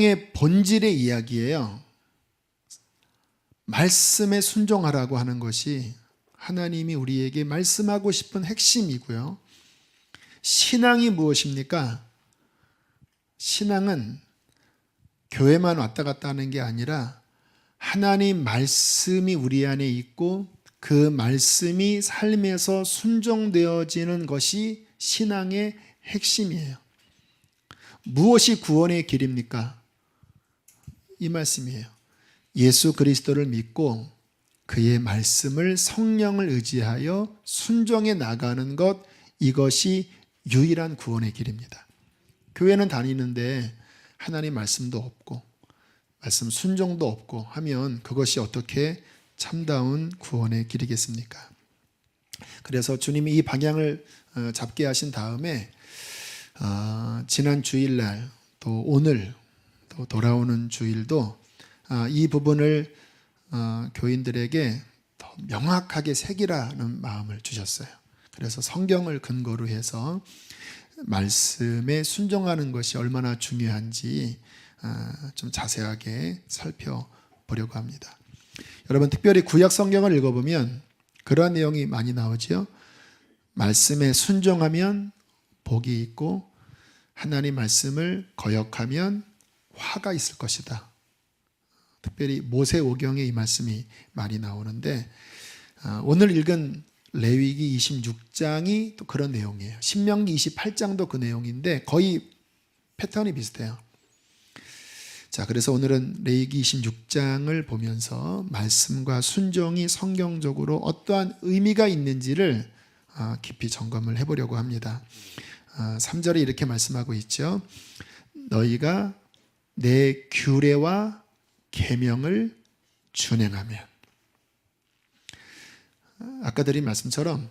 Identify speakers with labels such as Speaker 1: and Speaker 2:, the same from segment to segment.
Speaker 1: 의 본질의 이야기예요. 말씀에 순종하라고 하는 것이 하나님이 우리에게 말씀하고 싶은 핵심이고요. 신앙이 무엇입니까? 신앙은 교회만 왔다 갔다 하는 게 아니라 하나님 말씀이 우리 안에 있고 그 말씀이 삶에서 순종되어지는 것이 신앙의 핵심이에요. 무엇이 구원의 길입니까? 이 말씀이에요. 예수 그리스도를 믿고 그의 말씀을 성령을 의지하여 순종해 나가는 것, 이것이 유일한 구원의 길입니다. 교회는 다니는데 하나님 말씀도 없고 말씀 순종도 없고 하면 그것이 어떻게 참다운 구원의 길이겠습니까? 그래서 주님이 이 방향을 잡게 하신 다음에 지난 주일날 또 오늘 또 돌아오는 주일도 이 부분을 교인들에게 더 명확하게 새기라는 마음을 주셨어요. 그래서 성경을 근거로 해서 말씀에 순종하는 것이 얼마나 중요한지 좀 자세하게 살펴보려고 합니다. 여러분, 특별히 구약 성경을 읽어보면 그러한 내용이 많이 나오죠. 말씀에 순종하면 복이 있고 하나님 말씀을 거역하면 화가 있을 것이다. 특별히 모세오경에 이 말씀이 많이 나오는데 오늘 읽은 레위기 26장이 또 그런 내용이에요. 신명기 28장도 그 내용인데 거의 패턴이 비슷해요. 자, 그래서 오늘은 레위기 26장을 보면서 말씀과 순종이 성경적으로 어떠한 의미가 있는지를 깊이 점검을 해보려고 합니다. 3절에 이렇게 말씀하고 있죠. 너희가 내 규례와 계명을 준행하면. 아까 드린 말씀처럼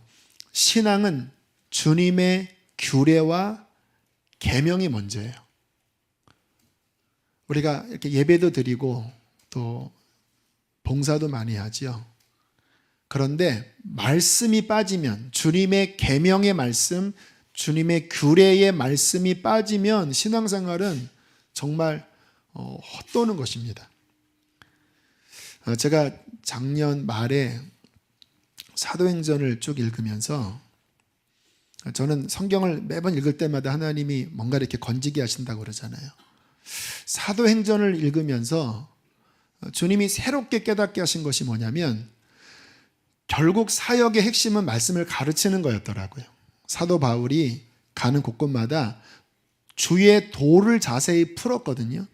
Speaker 1: 신앙은 주님의 규례와 계명이 먼저예요. 우리가 이렇게 예배도 드리고 또 봉사도 많이 하지요. 그런데 말씀이 빠지면, 주님의 계명의 말씀, 주님의 규례의 말씀이 빠지면 신앙생활은 정말 헛도는 것입니다. 제가 작년 말에 사도행전을 쭉 읽으면서 저는 성경을 매번 읽을 때마다 하나님이 뭔가 이렇게 건지게 하신다고 그러잖아요. 사도행전을 읽으면서 주님이 새롭게 깨닫게 하신 것이 뭐냐면 결국 사역의 핵심은 말씀을 가르치는 거였더라고요. 사도 바울이 가는 곳곳마다 주의 도를 자세히 풀었거든요.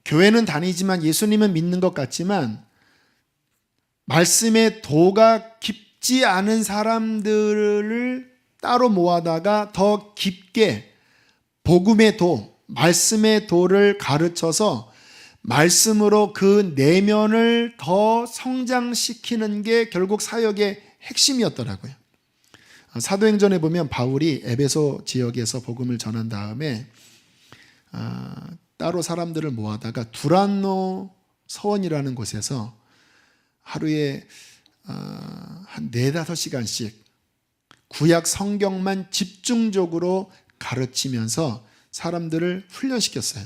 Speaker 1: 교회는 다니지만 예수님은 믿는 것 같지만 말씀의 도가 깊지 않은 사람들을 따로 모아다가 더 깊게 복음의 도, 말씀의 도를 가르쳐서 말씀으로 그 내면을 더 성장시키는 게 결국 사역의 핵심이었더라고요. 사도행전에 보면 바울이 에베소 지역에서 복음을 전한 다음에 따로 사람들을 모아다가 두란노 서원이라는 곳에서 하루에 한 4-5시간씩 구약 성경만 집중적으로 가르치면서 사람들을 훈련시켰어요.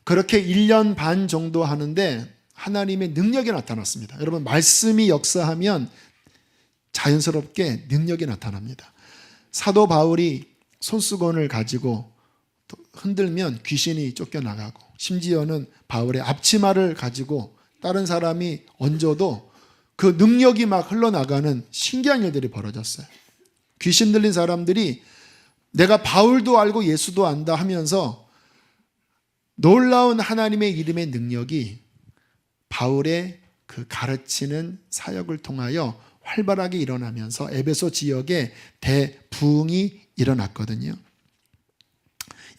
Speaker 1: 그렇게 1년 반 정도 하는데 하나님의 능력이 나타났습니다. 여러분, 말씀이 역사하면 자연스럽게 능력이 나타납니다. 사도 바울이 손수건을 가지고 흔들면 귀신이 쫓겨나가고, 심지어는 바울의 앞치마를 가지고 다른 사람이 얹어도 그 능력이 막 흘러나가는 신기한 일들이 벌어졌어요. 귀신 들린 사람들이 내가 바울도 알고 예수도 안다 하면서 놀라운 하나님의 이름의 능력이 바울의 그 가르치는 사역을 통하여 활발하게 일어나면서 에베소 지역에 대부흥이 일어났거든요.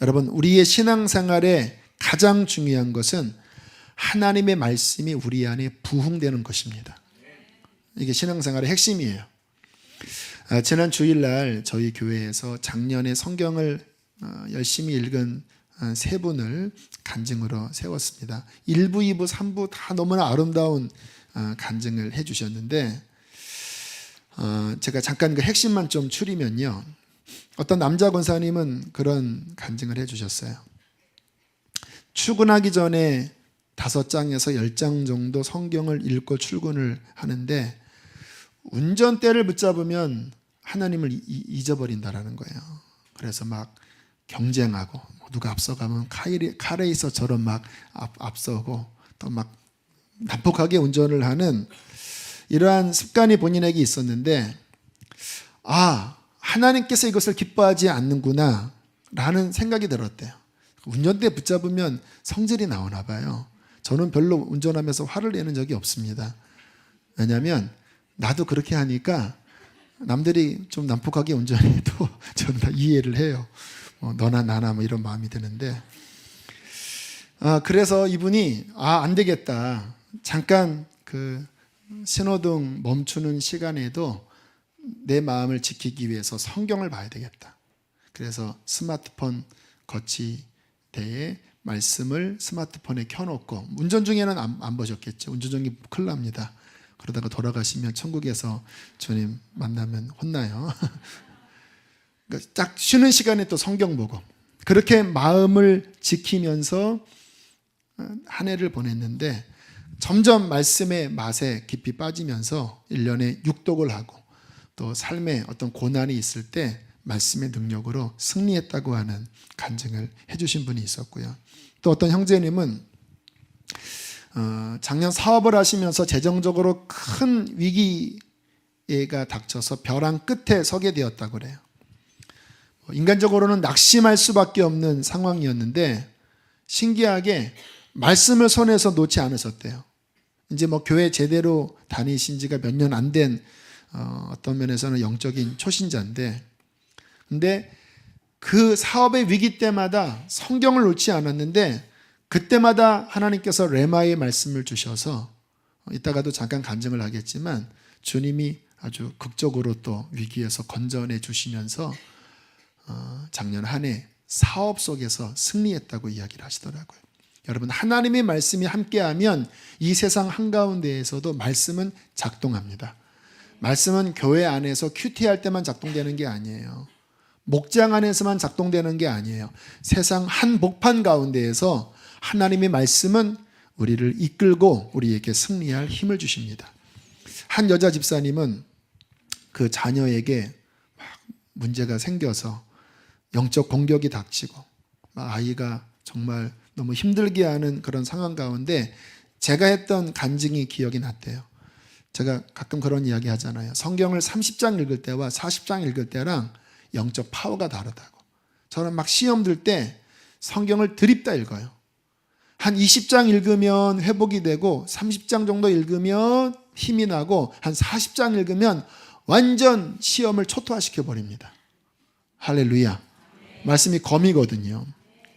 Speaker 1: 여러분, 우리의 신앙생활에 가장 중요한 것은 하나님의 말씀이 우리 안에 부흥되는 것입니다. 이게 신앙생활의 핵심이에요. 지난 주일날 저희 교회에서 작년에 성경을 열심히 읽은 3분을 간증으로 세웠습니다. 1부, 2부, 3부 다 너무나 아름다운 간증을 해주셨는데 제가 잠깐 그 핵심만 좀 추리면요. 어떤 남자 권사님은 그런 간증을 해주셨어요. 출근하기 전에 5장에서 10장 정도 성경을 읽고 출근을 하는데 운전대를 붙잡으면 하나님을 잊어버린다라는 거예요. 그래서 막 경쟁하고 누가 앞서가면 카레이서처럼 막 앞서고 또 막 난폭하게 운전을 하는 이러한 습관이 본인에게 있었는데 하나님께서 이것을 기뻐하지 않는구나 라는 생각이 들었대요. 운전대 붙잡으면 성질이 나오나 봐요. 저는 별로 운전하면서 화를 내는 적이 없습니다. 왜냐하면 나도 그렇게 하니까 남들이 좀 난폭하게 운전해도 저는 다 이해를 해요. 너나 나나 뭐 이런 마음이 드는데 그래서 이분이 안 되겠다. 잠깐 그 신호등 멈추는 시간에도 내 마음을 지키기 위해서 성경을 봐야 되겠다. 그래서 스마트폰 거치대에 말씀을 스마트폰에 켜놓고 운전 중에는 안 보셨겠죠. 운전 중에 큰일 납니다. 그러다가 돌아가시면 천국에서 주님 만나면 혼나요. 그러니까 딱 쉬는 시간에 또 성경 보고 그렇게 마음을 지키면서 한 해를 보냈는데 점점 말씀의 맛에 깊이 빠지면서 1년에 6독을 하고 또 삶에 어떤 고난이 있을 때 말씀의 능력으로 승리했다고 하는 간증을 해주신 분이 있었고요. 또 어떤 형제님은 작년 사업을 하시면서 재정적으로 큰 위기가 닥쳐서 벼랑 끝에 서게 되었다고 그래요. 인간적으로는 낙심할 수밖에 없는 상황이었는데 신기하게 말씀을 손에서 놓지 않으셨대요. 이제 뭐 교회 제대로 다니신 지가 몇 년 안 된 어떤 면에서는 영적인 초신자인데 근데 그 사업의 위기 때마다 성경을 놓지 않았는데 그때마다 하나님께서 레마의 말씀을 주셔서 이따가도 잠깐 간증을 하겠지만 주님이 아주 극적으로 또 위기에서 건져내 주시면서 작년 한 해 사업 속에서 승리했다고 이야기를 하시더라고요. 여러분 하나님의 말씀이 함께하면 이 세상 한가운데에서도 말씀은 작동합니다. 말씀은 교회 안에서 큐티할 때만 작동되는 게 아니에요. 목장 안에서만 작동되는 게 아니에요. 세상 한복판 가운데에서 하나님의 말씀은 우리를 이끌고 우리에게 승리할 힘을 주십니다. 한 여자 집사님은 그 자녀에게 막 문제가 생겨서 영적 공격이 닥치고 아이가 정말 너무 힘들게 하는 그런 상황 가운데 제가 했던 간증이 기억이 났대요. 제가 가끔 그런 이야기 하잖아요. 성경을 30장 읽을 때와 40장 읽을 때랑 영적 파워가 다르다고. 저는 막 시험 들 때 성경을 드립다 읽어요. 한 20장 읽으면 회복이 되고 30장 정도 읽으면 힘이 나고 한 40장 읽으면 완전 시험을 초토화시켜 버립니다. 할렐루야. 말씀이 검이거든요.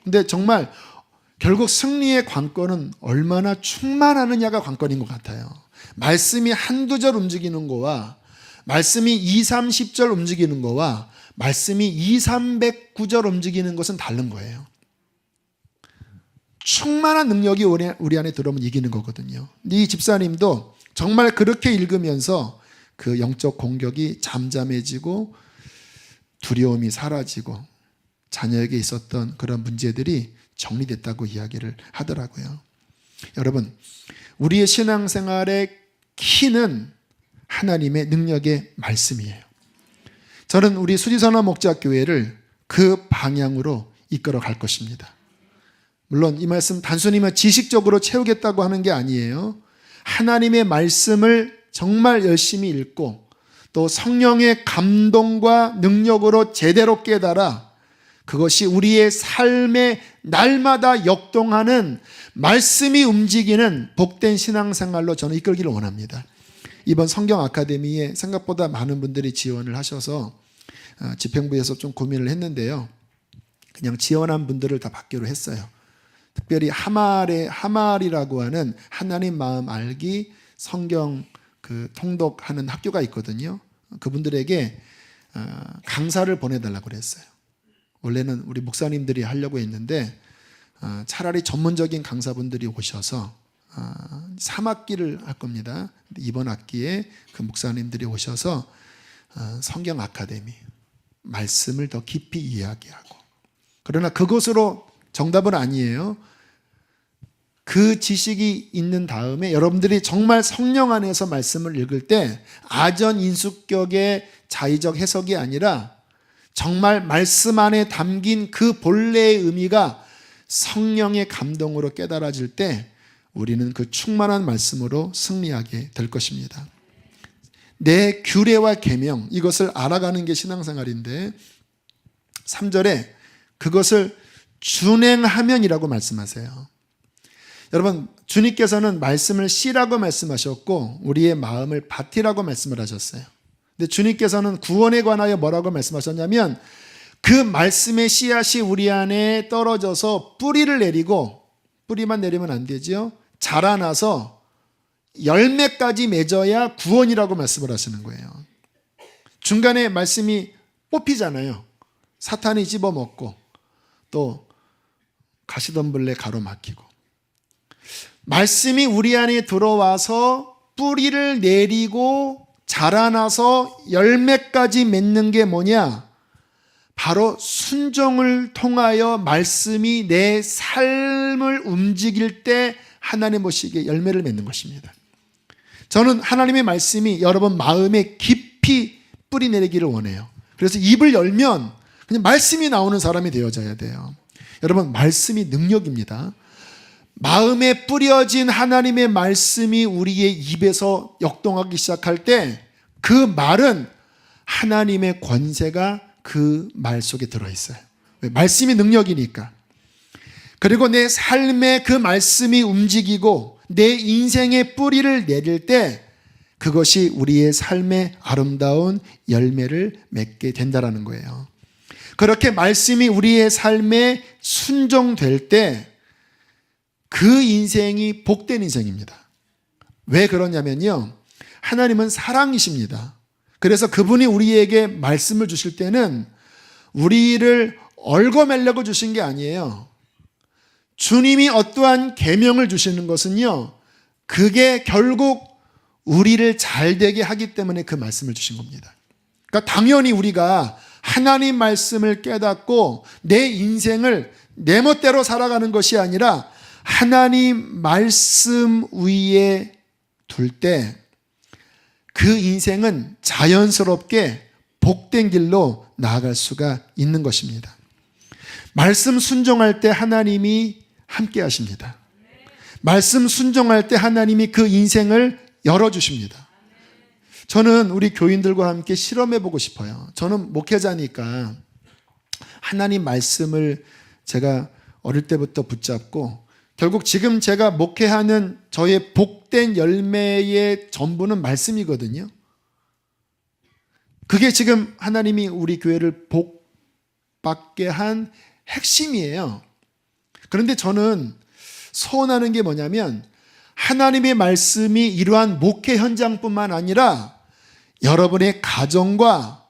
Speaker 1: 근데 정말 결국 승리의 관건은 얼마나 충만하느냐가 관건인 것 같아요. 말씀이 한두 절 움직이는 거와 말씀이 2, 30절 움직이는 거와 말씀이 2, 309절 움직이는 것은 다른 거예요. 충만한 능력이 우리 안에 들어오면 이기는 거거든요. 이 집사님도 정말 그렇게 읽으면서 그 영적 공격이 잠잠해지고 두려움이 사라지고 자녀에게 있었던 그런 문제들이 정리됐다고 이야기를 하더라고요. 여러분, 우리의 신앙생활의 키는 하나님의 능력의 말씀이에요. 저는 우리 수지선화 목자교회를 그 방향으로 이끌어 갈 것입니다. 물론 이 말씀 단순히 지식적으로 채우겠다고 하는 게 아니에요. 하나님의 말씀을 정말 열심히 읽고 또 성령의 감동과 능력으로 제대로 깨달아 그것이 우리의 삶의 날마다 역동하는 말씀이 움직이는 복된 신앙생활로 저는 이끌기를 원합니다. 이번 성경 아카데미에 생각보다 많은 분들이 지원을 하셔서 집행부에서 좀 고민을 했는데요. 그냥 지원한 분들을 다 받기로 했어요. 특별히 하말이라고 하는 하나님 마음 알기 성경 그 통독하는 학교가 있거든요. 그분들에게 강사를 보내달라고 그랬어요. 원래는 우리 목사님들이 하려고 했는데 차라리 전문적인 강사분들이 오셔서 3학기를 할 겁니다. 이번 학기에 그 목사님들이 오셔서 성경 아카데미 말씀을 더 깊이 이야기하고, 그러나 그것으로 정답은 아니에요. 그 지식이 있는 다음에 여러분들이 정말 성령 안에서 말씀을 읽을 때 아전인수격의 자의적 해석이 아니라 정말 말씀 안에 담긴 그 본래의 의미가 성령의 감동으로 깨달아질 때 우리는 그 충만한 말씀으로 승리하게 될 것입니다. 내 규례와 계명, 이것을 알아가는 게 신앙생활인데 3절에 그것을 준행하면이라고 말씀하세요. 여러분, 주님께서는 말씀을 씨라고 말씀하셨고 우리의 마음을 밭이라고 말씀을 하셨어요. 근데 주님께서는 구원에 관하여 뭐라고 말씀하셨냐면 그 말씀의 씨앗이 우리 안에 떨어져서 뿌리를 내리고, 뿌리만 내리면 안 되죠. 자라나서 열매까지 맺어야 구원이라고 말씀을 하시는 거예요. 중간에 말씀이 뽑히잖아요. 사탄이 씹어먹고 또 가시덤불에 가로막히고, 말씀이 우리 안에 들어와서 뿌리를 내리고 자라나서 열매까지 맺는 게 뭐냐? 바로 순종을 통하여 말씀이 내 삶을 움직일 때 하나님 보시기에 열매를 맺는 것입니다. 저는 하나님의 말씀이 여러분 마음에 깊이 뿌리 내리기를 원해요. 그래서 입을 열면 그냥 말씀이 나오는 사람이 되어져야 돼요. 여러분, 말씀이 능력입니다. 마음에 뿌려진 하나님의 말씀이 우리의 입에서 역동하기 시작할 때 그 말은 하나님의 권세가 그 말 속에 들어있어요. 말씀이 능력이니까. 그리고 내 삶에 그 말씀이 움직이고 내 인생의 뿌리를 내릴 때 그것이 우리의 삶의 아름다운 열매를 맺게 된다는 거예요. 그렇게 말씀이 우리의 삶에 순종될 때 그 인생이 복된 인생입니다. 왜 그러냐면요, 하나님은 사랑이십니다. 그래서 그분이 우리에게 말씀을 주실 때는 우리를 얽어매려고 주신 게 아니에요. 주님이 어떠한 계명을 주시는 것은요, 그게 결국 우리를 잘되게 하기 때문에 그 말씀을 주신 겁니다. 그러니까 당연히 우리가 하나님 말씀을 깨닫고 내 인생을 내 멋대로 살아가는 것이 아니라 하나님 말씀 위에 둘 때 그 인생은 자연스럽게 복된 길로 나아갈 수가 있는 것입니다. 말씀 순종할 때 하나님이 함께 하십니다. 말씀 순종할 때 하나님이 그 인생을 열어주십니다. 저는 우리 교인들과 함께 실험해보고 싶어요. 저는 목회자니까 하나님 말씀을 제가 어릴 때부터 붙잡고 결국 지금 제가 목회하는 저의 복된 열매의 전부는 말씀이거든요. 그게 지금 하나님이 우리 교회를 복받게 한 핵심이에요. 그런데 저는 서운하는 게 뭐냐면 하나님의 말씀이 이러한 목회 현장뿐만 아니라 여러분의 가정과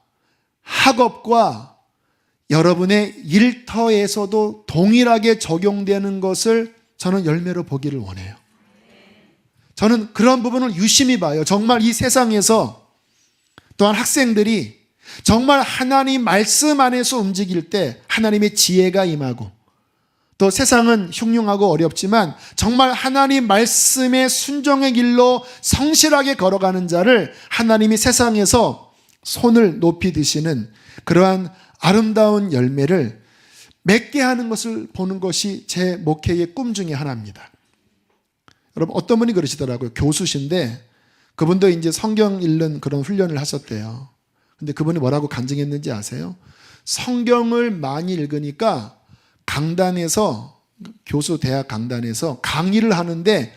Speaker 1: 학업과 여러분의 일터에서도 동일하게 적용되는 것을 저는 열매로 보기를 원해요. 저는 그런 부분을 유심히 봐요. 정말 이 세상에서 또한 학생들이 정말 하나님 말씀 안에서 움직일 때 하나님의 지혜가 임하고, 또 세상은 흉흉하고 어렵지만 정말 하나님 말씀의 순종의 길로 성실하게 걸어가는 자를 하나님이 세상에서 손을 높이 드시는 그러한 아름다운 열매를 맺게 하는 것을 보는 것이 제 목회의 꿈 중에 하나입니다. 여러분, 어떤 분이 그러시더라고요. 교수신데 그분도 이제 성경 읽는 그런 훈련을 하셨대요. 근데 그분이 뭐라고 간증했는지 아세요? 성경을 많이 읽으니까 강단에서, 교수 대학 강단에서 강의를 하는데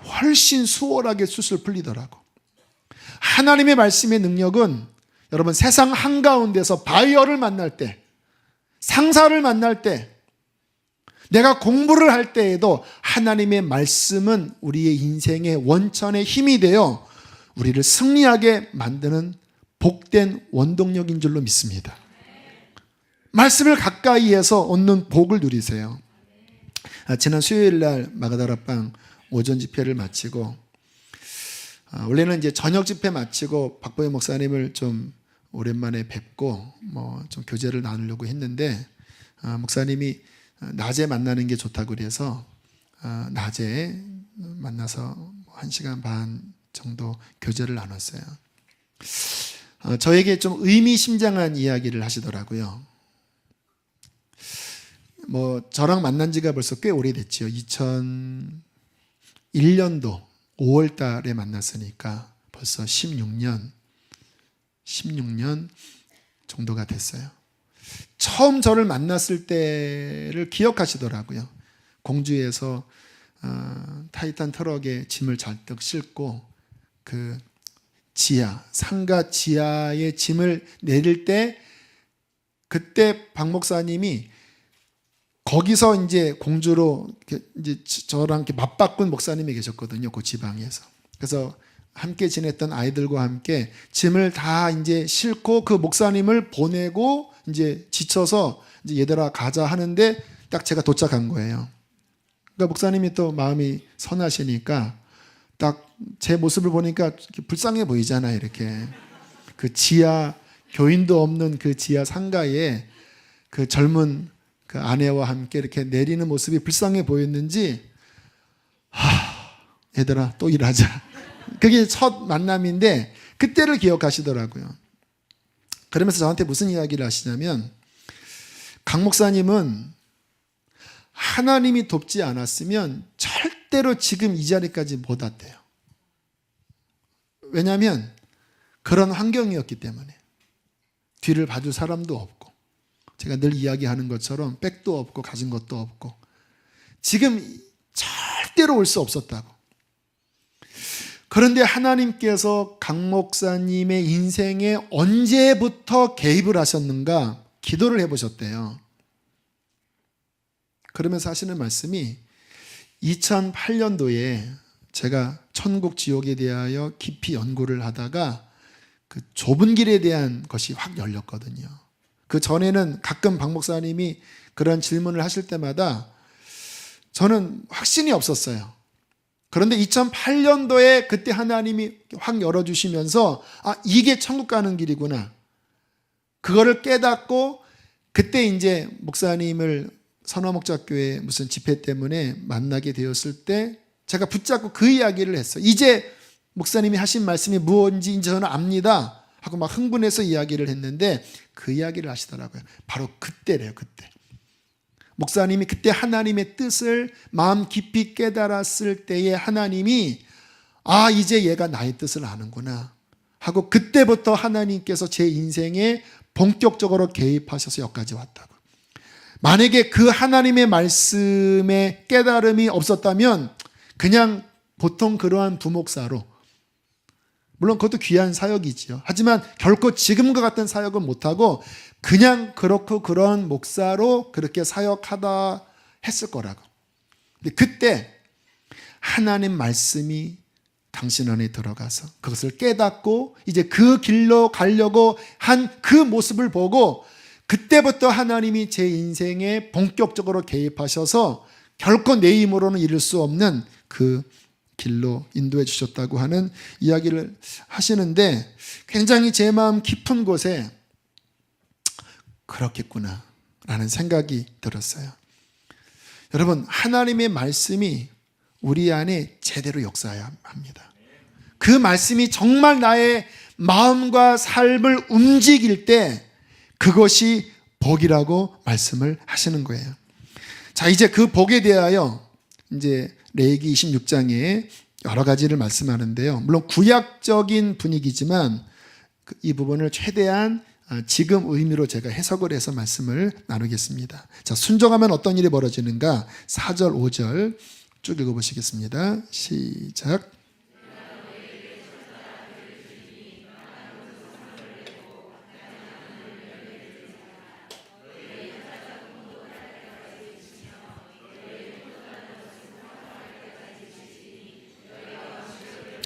Speaker 1: 훨씬 수월하게 술술 풀리더라고. 하나님의 말씀의 능력은 여러분 세상 한가운데서 바이어를 만날 때, 상사를 만날 때, 내가 공부를 할 때에도 하나님의 말씀은 우리의 인생의 원천의 힘이 되어 우리를 승리하게 만드는 복된 원동력인 줄로 믿습니다. 말씀을 가까이에서 얻는 복을 누리세요. 지난 수요일 날 마가다락방 오전 집회를 마치고 원래는 이제 저녁 집회 마치고 박보영 목사님을 좀 오랜만에 뵙고 좀 교제를 나누려고 했는데 목사님이 낮에 만나는 게 좋다고 그래서 낮에 만나서 1시간 반 정도 교제를 나눴어요. 저에게 좀 의미심장한 이야기를 하시더라고요. 저랑 만난 지가 벌써 꽤 오래됐지요. 2001년도 5월 달에 만났으니까 벌써 16년 정도가 됐어요. 처음 저를 만났을 때를 기억하시더라고요. 공주에서 타이탄 트럭에 짐을 잔뜩 싣고 그 상가 지하에 짐을 내릴 때, 그때 박 목사님이 거기서 이제 공주로 이제 저랑 이렇게 맞바꾼 목사님이 계셨거든요. 그 지방에서. 그래서 함께 지냈던 아이들과 함께 짐을 다 이제 싣고 그 목사님을 보내고 이제 지쳐서 이제 얘들아 가자 하는데 딱 제가 도착한 거예요. 그러니까 목사님이 또 마음이 선하시니까 딱 제 모습을 보니까 불쌍해 보이잖아요. 이렇게 그 지하, 교인도 없는 그 지하 상가에 그 젊은 그 아내와 함께 이렇게 내리는 모습이 불쌍해 보였는지, 얘들아 또 일하자. 그게 첫 만남인데 그때를 기억하시더라고요. 그러면서 저한테 무슨 이야기를 하시냐면, 강 목사님은 하나님이 돕지 않았으면 절대로 지금 이 자리까지 못 왔대요. 왜냐하면 그런 환경이었기 때문에. 뒤를 봐줄 사람도 없고, 제가 늘 이야기하는 것처럼 백도 없고 가진 것도 없고, 지금 절대로 올 수 없었다고. 그런데 하나님께서 강 목사님의 인생에 언제부터 개입을 하셨는가 기도를 해보셨대요. 그러면서 하시는 말씀이, 2008년도에 제가 천국 지옥에 대하여 깊이 연구를 하다가 그 좁은 길에 대한 것이 확 열렸거든요. 그 전에는 가끔 박 목사님이 그런 질문을 하실 때마다 저는 확신이 없었어요. 그런데 2008년도에 그때 하나님이 확 열어주시면서 이게 천국 가는 길이구나. 그거를 깨닫고 그때 이제 목사님을 선화목자교회 무슨 집회 때문에 만나게 되었을 때 제가 붙잡고 그 이야기를 했어요. 이제 목사님이 하신 말씀이 무엇인지 이제 저는 압니다 하고 막 흥분해서 이야기를 했는데 그 이야기를 하시더라고요. 바로 그때래요. 그때 목사님이 그때 하나님의 뜻을 마음 깊이 깨달았을 때에 하나님이 이제 얘가 나의 뜻을 아는구나 하고, 그때부터 하나님께서 제 인생에 본격적으로 개입하셔서 여기까지 왔다고. 만약에 그 하나님의 말씀에 깨달음이 없었다면 그냥 보통 그러한 부목사로, 물론 그것도 귀한 사역이지요. 하지만 결코 지금과 같은 사역은 못하고 그냥 그렇고 그런 목사로 그렇게 사역하다 했을 거라고. 근데 그때 하나님 말씀이 당신 안에 들어가서 그것을 깨닫고 이제 그 길로 가려고 한 그 모습을 보고, 그때부터 하나님이 제 인생에 본격적으로 개입하셔서 결코 내 힘으로는 이룰 수 없는 그 길로 인도해 주셨다고 하는 이야기를 하시는데, 굉장히 제 마음 깊은 곳에 그렇겠구나 라는 생각이 들었어요. 여러분, 하나님의 말씀이 우리 안에 제대로 역사해야 합니다. 그 말씀이 정말 나의 마음과 삶을 움직일 때 그것이 복이라고 말씀을 하시는 거예요. 자, 이제 그 복에 대하여 이제 레위기 26장에 여러 가지를 말씀하는데요. 물론 구약적인 분위기지만 이 부분을 최대한 지금 의미로 제가 해석을 해서 말씀을 나누겠습니다. 자, 순종하면 어떤 일이 벌어지는가? 4절, 5절 쭉 읽어보시겠습니다. 시작.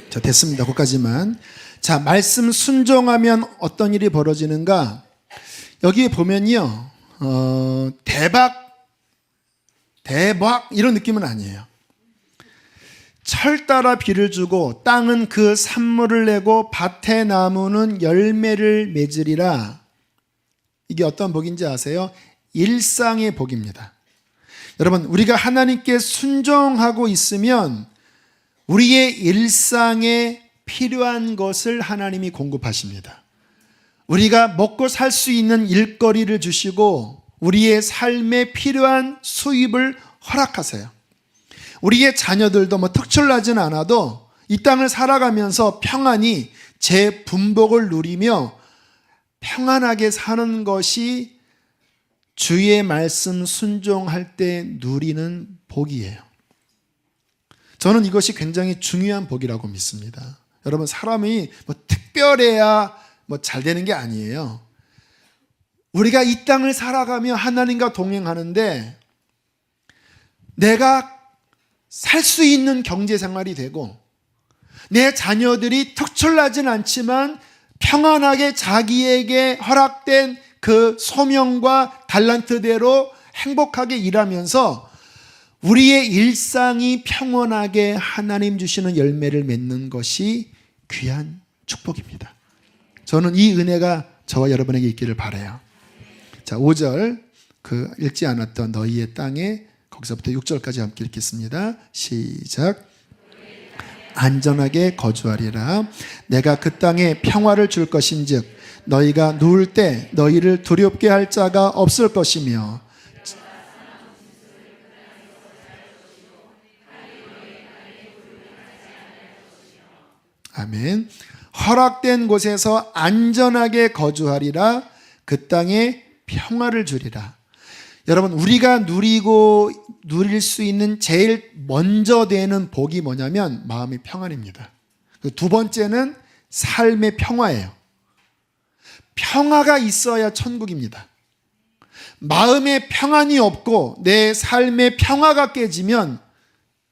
Speaker 1: 자, 됐습니다. 거기까지만. 자, 말씀 순종하면 어떤 일이 벌어지는가? 여기 보면요, 대박 이런 느낌은 아니에요. 철 따라 비를 주고 땅은 그 산물을 내고 밭의 나무는 열매를 맺으리라. 이게 어떤 복인지 아세요? 일상의 복입니다. 여러분, 우리가 하나님께 순종하고 있으면 우리의 일상에 필요한 것을 하나님이 공급하십니다. 우리가 먹고 살 수 있는 일거리를 주시고 우리의 삶에 필요한 수입을 허락하세요. 우리의 자녀들도 특출나지는 않아도 이 땅을 살아가면서 평안히 제 분복을 누리며 평안하게 사는 것이 주의 말씀 순종할 때 누리는 복이에요. 저는 이것이 굉장히 중요한 복이라고 믿습니다. 여러분, 사람이 특별해야 잘 되는 게 아니에요. 우리가 이 땅을 살아가며 하나님과 동행하는데 내가 살 수 있는 경제 생활이 되고 내 자녀들이 특출나진 않지만 평안하게 자기에게 허락된 그 소명과 달란트대로 행복하게 일하면서 우리의 일상이 평온하게 하나님 주시는 열매를 맺는 것이 귀한 축복입니다. 저는 이 은혜가 저와 여러분에게 있기를 바라요. 자, 5절 읽지 않았던 너희의 땅에 거기서부터 6절까지 함께 읽겠습니다. 시작. 안전하게 거주하리라. 내가 그 땅에 평화를 줄 것인즉 너희가 누울 때 너희를 두렵게 할 자가 없을 것이며 아멘. 허락된 곳에서 안전하게 거주하리라. 그 땅에 평화를 주리라. 여러분, 우리가 누릴 수 있는 제일 먼저 되는 복이 뭐냐면 마음의 평안입니다. 두 번째는 삶의 평화예요. 평화가 있어야 천국입니다. 마음의 평안이 없고 내 삶의 평화가 깨지면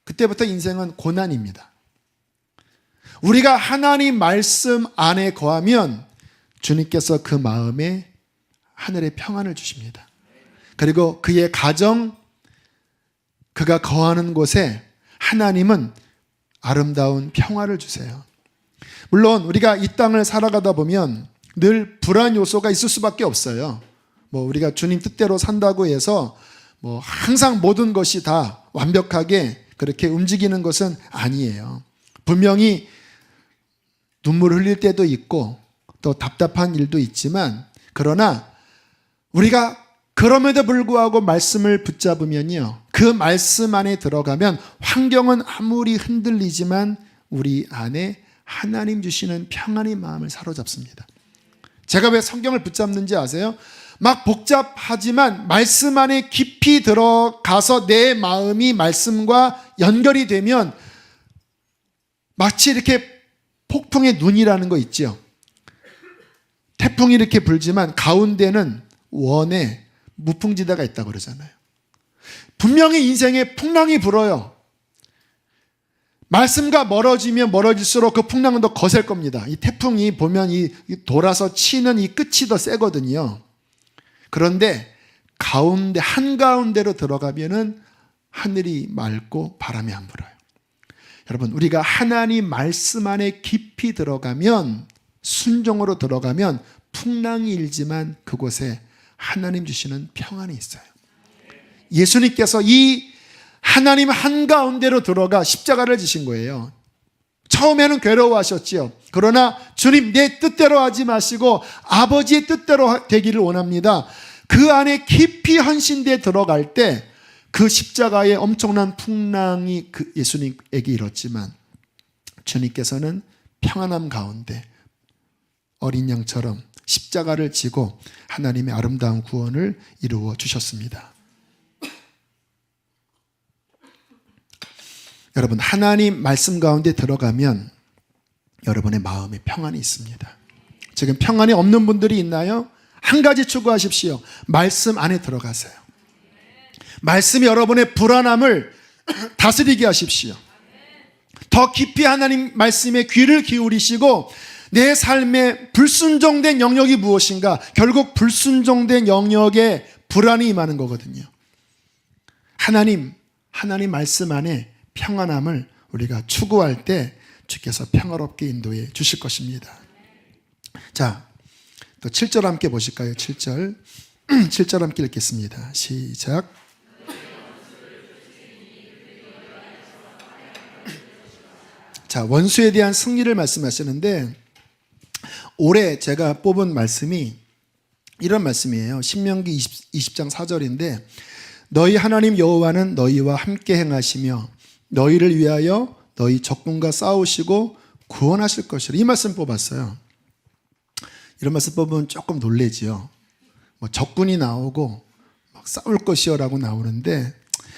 Speaker 1: 그때부터 인생은 고난입니다. 우리가 하나님 말씀 안에 거하면 주님께서 그 마음에 하늘의 평안을 주십니다. 그리고 그의 가정, 그가 거하는 곳에 하나님은 아름다운 평화를 주세요. 물론 우리가 이 땅을 살아가다 보면 늘 불안 요소가 있을 수밖에 없어요. 우리가 주님 뜻대로 산다고 해서 항상 모든 것이 다 완벽하게 그렇게 움직이는 것은 아니에요. 분명히 눈물 흘릴 때도 있고 또 답답한 일도 있지만, 그러나 우리가 그럼에도 불구하고 말씀을 붙잡으면요, 그 말씀 안에 들어가면 환경은 아무리 흔들리지만 우리 안에 하나님 주시는 평안의 마음을 사로잡습니다. 제가 왜 성경을 붙잡는지 아세요? 막 복잡하지만 말씀 안에 깊이 들어가서 내 마음이 말씀과 연결이 되면 마치 이렇게 폭풍의 눈이라는 거 있죠. 태풍이 이렇게 불지만 가운데는 원에 무풍지대가 있다고 그러잖아요. 분명히 인생에 풍랑이 불어요. 말씀과 멀어지면 멀어질수록 그 풍랑은 더 거셀 겁니다. 이 태풍이 보면 이 돌아서 치는 이 끝이 더 세거든요. 그런데 가운데, 한가운데로 들어가면은 하늘이 맑고 바람이 안 불어요. 여러분, 우리가 하나님 말씀 안에 깊이 들어가면, 순종으로 들어가면 풍랑이 일지만 그곳에 하나님 주시는 평안이 있어요. 예수님께서 이 하나님 한가운데로 들어가 십자가를 지신 거예요. 처음에는 괴로워하셨지요. 그러나 주님, 내 뜻대로 하지 마시고 아버지의 뜻대로 되기를 원합니다. 그 안에 깊이 헌신되어 들어갈 때 그 십자가의 엄청난 풍랑이 예수님에게 일었지만 주님께서는 평안함 가운데 어린 양처럼 십자가를 지고 하나님의 아름다운 구원을 이루어 주셨습니다. 여러분, 하나님 말씀 가운데 들어가면 여러분의 마음에 평안이 있습니다. 지금 평안이 없는 분들이 있나요? 한 가지 추구하십시오. 말씀 안에 들어가세요. 말씀이 여러분의 불안함을 다스리게 하십시오. 더 깊이 하나님 말씀에 귀를 기울이시고 내 삶에 불순종된 영역이 무엇인가? 결국 불순종된 영역에 불안이 임하는 거거든요. 하나님 말씀 안에 평안함을 우리가 추구할 때 주께서 평화롭게 인도해 주실 것입니다. 자, 또 7절 함께 보실까요? 7절 7절 함께 읽겠습니다. 시작. 자, 원수에 대한 승리를 말씀하시는데 올해 제가 뽑은 말씀이 이런 말씀이에요. 신명기 20장 4절인데 너희 하나님 여호와는 너희와 함께 행하시며 너희를 위하여 너희 적군과 싸우시고 구원하실 것이라. 이 말씀 뽑았어요. 이런 말씀 뽑으면 조금 놀래지요. 적군이 나오고 막 싸울 것이요 라고 나오는데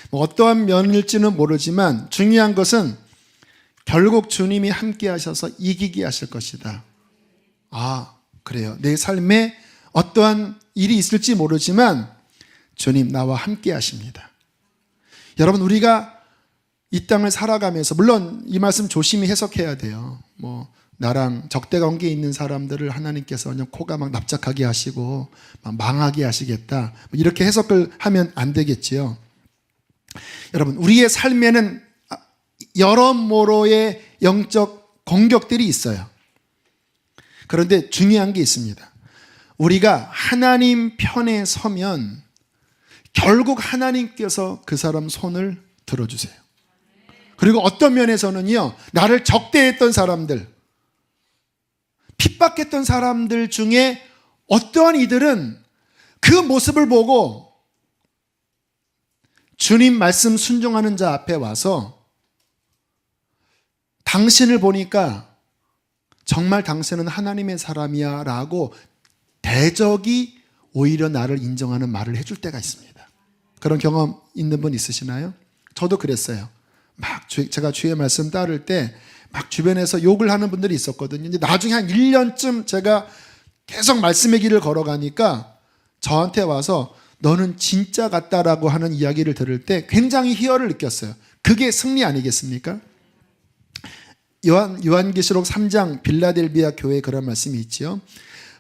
Speaker 1: 어떠한 면일지는 모르지만 중요한 것은 결국 주님이 함께 하셔서 이기게 하실 것이다. 아, 그래요. 내 삶에 어떠한 일이 있을지 모르지만 주님 나와 함께 하십니다. 여러분, 우리가 이 땅을 살아가면서 물론 이 말씀 조심히 해석해야 돼요. 나랑 적대 관계에 있는 사람들을 하나님께서 그냥 코가 막 납작하게 하시고 막 망하게 하시겠다, 이렇게 해석을 하면 안 되겠지요. 여러분, 우리의 삶에는 여러모로의 영적 공격들이 있어요. 그런데 중요한 게 있습니다. 우리가 하나님 편에 서면 결국 하나님께서 그 사람 손을 들어주세요. 그리고 어떤 면에서는요, 나를 적대했던 사람들, 핍박했던 사람들 중에 어떠한 이들은 그 모습을 보고 주님 말씀 순종하는 자 앞에 와서 당신을 보니까 정말 당신은 하나님의 사람이야 라고 대적이 오히려 나를 인정하는 말을 해줄 때가 있습니다. 그런 경험 있는 분 있으시나요? 저도 그랬어요. 제가 주의 말씀 따를 때 막 주변에서 욕을 하는 분들이 있었거든요. 근데 나중에 한 1년쯤 제가 계속 말씀의 길을 걸어가니까 저한테 와서 너는 진짜 같다라고 하는 이야기를 들을 때 굉장히 희열을 느꼈어요. 그게 승리 아니겠습니까? 요한계시록 3장 빌라델비아 교회에 그런 말씀이 있지요.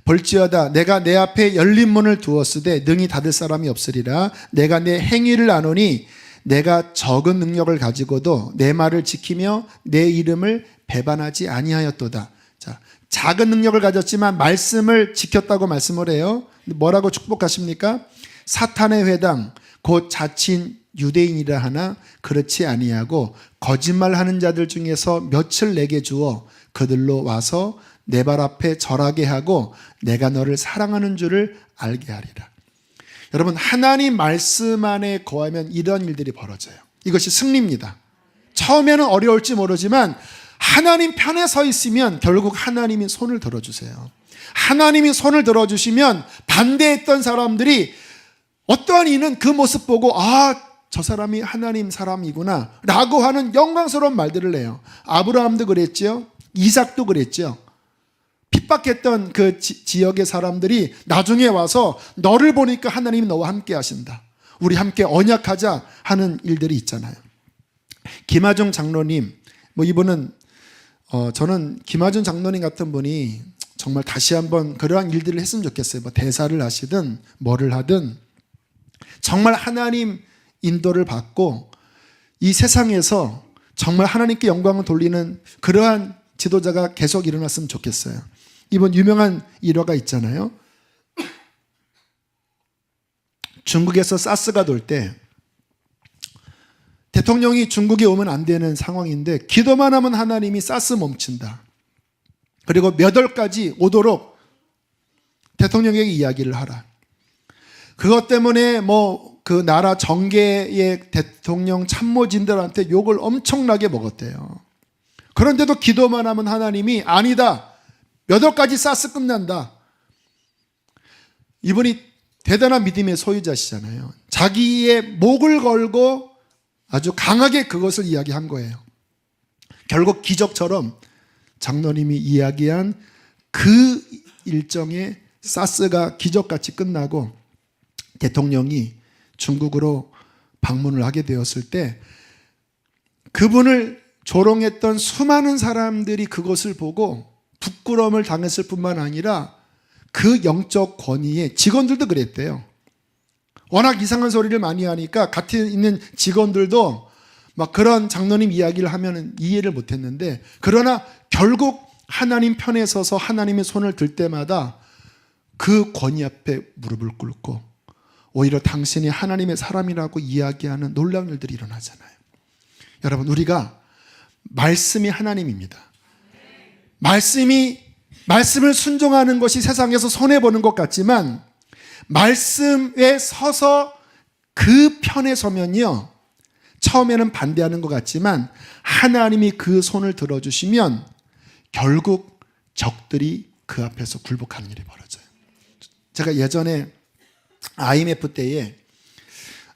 Speaker 1: 볼지어다 내가 내 앞에 열린 문을 두었으되 능히 닫을 사람이 없으리라. 내가 내 행위를 아노니 내가 적은 능력을 가지고도 내 말을 지키며 내 이름을 배반하지 아니하였도다. 자, 작은 능력을 가졌지만 말씀을 지켰다고 말씀을 해요. 뭐라고 축복하십니까? 사탄의 회당 곧 자칭 유대인이라 하나 그렇지 아니하고 거짓말하는 자들 중에서 몇을 내게 주어 그들로 와서 내 발 앞에 절하게 하고 내가 너를 사랑하는 줄을 알게 하리라. 여러분, 하나님 말씀 안에 거하면 이런 일들이 벌어져요. 이것이 승리입니다. 처음에는 어려울지 모르지만 하나님 편에 서 있으면 결국 하나님이 손을 들어주세요. 하나님이 손을 들어주시면 반대했던 사람들이 어떠한 이는 그 모습 보고 저 사람이 하나님 사람이구나 라고 하는 영광스러운 말들을 해요. 아브라함도 그랬죠. 이삭도 그랬죠. 핍박했던 그 지역의 사람들이 나중에 와서 너를 보니까 하나님이 너와 함께 하신다, 우리 함께 언약하자 하는 일들이 있잖아요. 김하중 장로님, 이분은 저는 김하중 장로님 같은 분이 정말 다시 한번 그러한 일들을 했으면 좋겠어요. 대사를 하시든 뭐를 하든 정말 하나님 인도를 받고 이 세상에서 정말 하나님께 영광을 돌리는 그러한 지도자가 계속 일어났으면 좋겠어요. 이번 유명한 일화가 있잖아요. 중국에서 사스가 돌 때 대통령이 중국에 오면 안 되는 상황인데 기도만 하면 하나님이 사스 멈춘다. 그리고 몇 월까지 오도록 대통령에게 이야기를 하라. 그것 때문에 그 나라 정계의 대통령 참모진들한테 욕을 엄청나게 먹었대요. 그런데도 기도만 하면 하나님이 아니다, 몇 월까지 사스 끝난다. 이분이 대단한 믿음의 소유자시잖아요. 자기의 목을 걸고 아주 강하게 그것을 이야기한 거예요. 결국 기적처럼 장로님이 이야기한 그 일정의 사스가 기적같이 끝나고 대통령이 중국으로 방문을 하게 되었을 때 그분을 조롱했던 수많은 사람들이 그것을 보고 부끄러움을 당했을 뿐만 아니라 그 영적 권위에 직원들도 그랬대요. 워낙 이상한 소리를 많이 하니까 같이 있는 직원들도 막 그런 장로님 이야기를 하면 이해를 못했는데, 그러나 결국 하나님 편에 서서 하나님의 손을 들 때마다 그 권위 앞에 무릎을 꿇고 오히려 당신이 하나님의 사람이라고 이야기하는 놀라운 일들이 일어나잖아요. 여러분, 우리가 말씀이 하나님입니다. 말씀을 순종하는 것이 세상에서 손해보는 것 같지만, 말씀에 서서 그 편에 서면요, 처음에는 반대하는 것 같지만 하나님이 그 손을 들어주시면 결국 적들이 그 앞에서 굴복하는 일이 벌어져요. 제가 예전에 IMF 때에,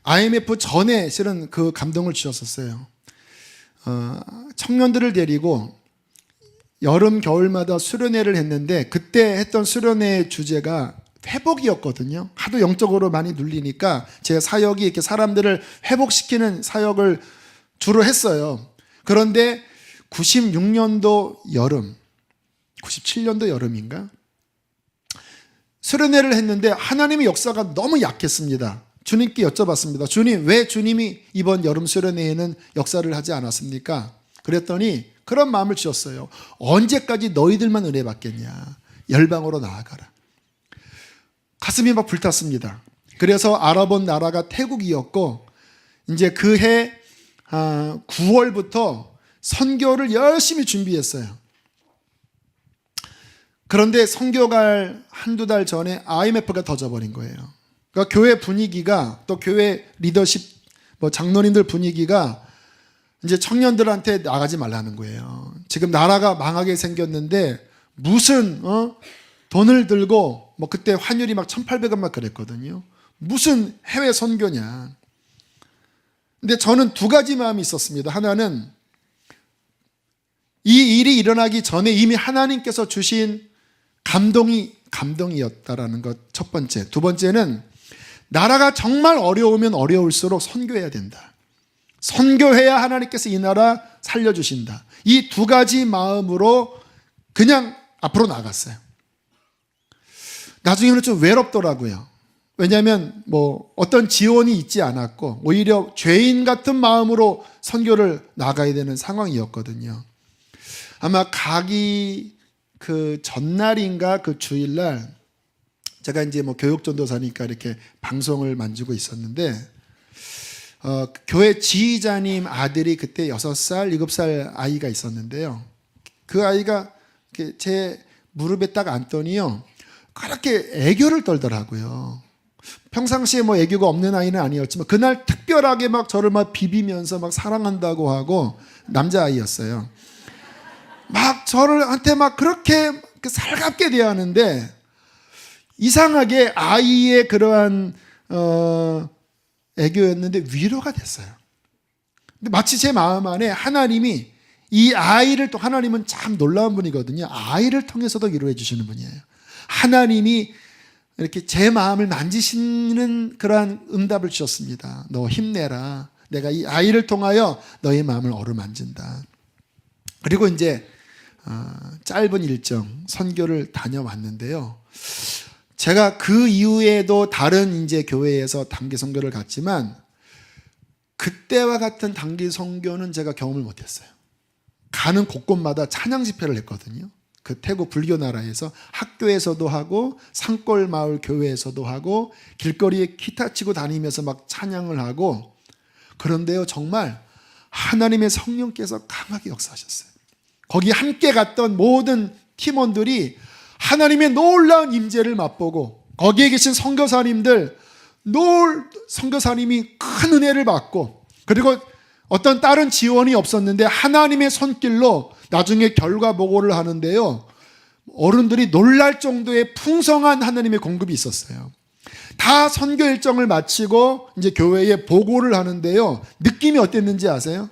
Speaker 1: IMF 전에 실은 그 감동을 주셨었어요. 청년들을 데리고 여름 겨울마다 수련회를 했는데, 그때 했던 수련회 주제가 회복이었거든요. 하도 영적으로 많이 눌리니까 제 사역이 이렇게 사람들을 회복시키는 사역을 주로 했어요. 그런데 96년도 여름, 97년도 여름인가? 수련회를 했는데 하나님의 역사가 너무 약했습니다. 주님께 여쭤봤습니다. 주님, 왜 주님이 이번 여름 수련회에는 역사를 하지 않았습니까? 그랬더니 그런 마음을 주셨어요. 언제까지 너희들만 은혜 받겠냐? 열방으로 나아가라. 가슴이 막 불탔습니다. 그래서 알아본 나라가 태국이었고, 이제 그해 9월부터 선교를 열심히 준비했어요. 그런데 선교 갈 한두 달 전에 IMF가 터져버린 거예요. 그러니까 교회 분위기가, 또 교회 리더십, 장로님들 분위기가 이제 청년들한테 나가지 말라는 거예요. 지금 나라가 망하게 생겼는데 무슨 돈을 들고, 그때 환율이 막 1,800원 막 그랬거든요. 무슨 해외 선교냐. 근데 저는 두 가지 마음이 있었습니다. 하나는 이 일이 일어나기 전에 이미 하나님께서 주신 감동이었다라는 것, 첫 번째. 두 번째는 나라가 정말 어려우면 어려울수록 선교해야 된다. 선교해야 하나님께서 이 나라 살려주신다. 이 두 가지 마음으로 그냥 앞으로 나갔어요. 나중에는 좀 외롭더라고요. 왜냐하면 어떤 지원이 있지 않았고 오히려 죄인 같은 마음으로 선교를 나가야 되는 상황이었거든요. 아마 가기 그 전날인가 그 주일날 제가 이제 교육전도사니까 이렇게 방송을 만지고 있었는데, 교회 지휘자님 아들이 그때 6살, 7살 아이가 있었는데요. 그 아이가 제 무릎에 딱 앉더니요, 그렇게 애교를 떨더라고요. 평상시에 애교가 없는 아이는 아니었지만 그날 특별하게 막 저를 막 비비면서 막 사랑한다고 하고, 남자아이였어요. 막 저를한테 막 그렇게 살갑게 대하는데, 이상하게 아이의 그러한 애교였는데 위로가 됐어요. 근데 마치 제 마음 안에 하나님이 이 아이를, 또 하나님은 참 놀라운 분이거든요. 아이를 통해서도 위로해 주시는 분이에요. 하나님이 이렇게 제 마음을 만지시는 그러한 응답을 주셨습니다. 너 힘내라. 내가 이 아이를 통하여 너의 마음을 어루만진다. 그리고 이제 짧은 일정 선교를 다녀왔는데요. 제가 그 이후에도 다른 이제 교회에서 단기 선교를 갔지만 그때와 같은 단기 선교는 제가 경험을 못했어요. 가는 곳곳마다 찬양 집회를 했거든요. 그 태국 불교 나라에서 학교에서도 하고 산골 마을 교회에서도 하고 길거리에 기타 치고 다니면서 막 찬양을 하고, 그런데요, 정말 하나님의 성령께서 강하게 역사하셨어요. 거기 함께 갔던 모든 팀원들이 하나님의 놀라운 임재를 맛보고, 거기에 계신 선교사님들, 선교사님이 큰 은혜를 받고, 그리고 어떤 다른 지원이 없었는데 하나님의 손길로 나중에 결과 보고를 하는데요, 어른들이 놀랄 정도의 풍성한 하나님의 공급이 있었어요. 다 선교 일정을 마치고 이제 교회에 보고를 하는데요, 느낌이 어땠는지 아세요?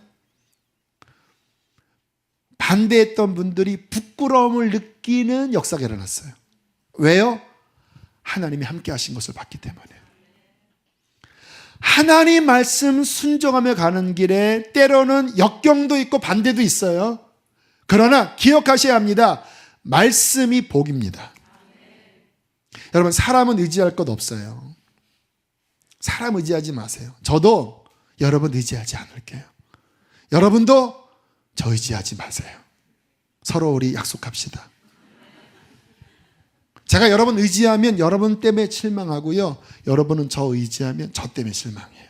Speaker 1: 반대했던 분들이 부끄러움을 느끼는 역사가 일어났어요. 왜요? 하나님이 함께 하신 것을 봤기 때문에. 하나님 말씀 순종하며 가는 길에 때로는 역경도 있고 반대도 있어요. 그러나 기억하셔야 합니다. 말씀이 복입니다. 여러분, 사람은 의지할 것 없어요. 사람 의지하지 마세요. 저도 여러분 의지하지 않을게요. 여러분도 저 의지하지 마세요. 서로 우리 약속합시다. 제가 여러분 의지하면 여러분 때문에 실망하고요, 여러분은 저 의지하면 저 때문에 실망해요.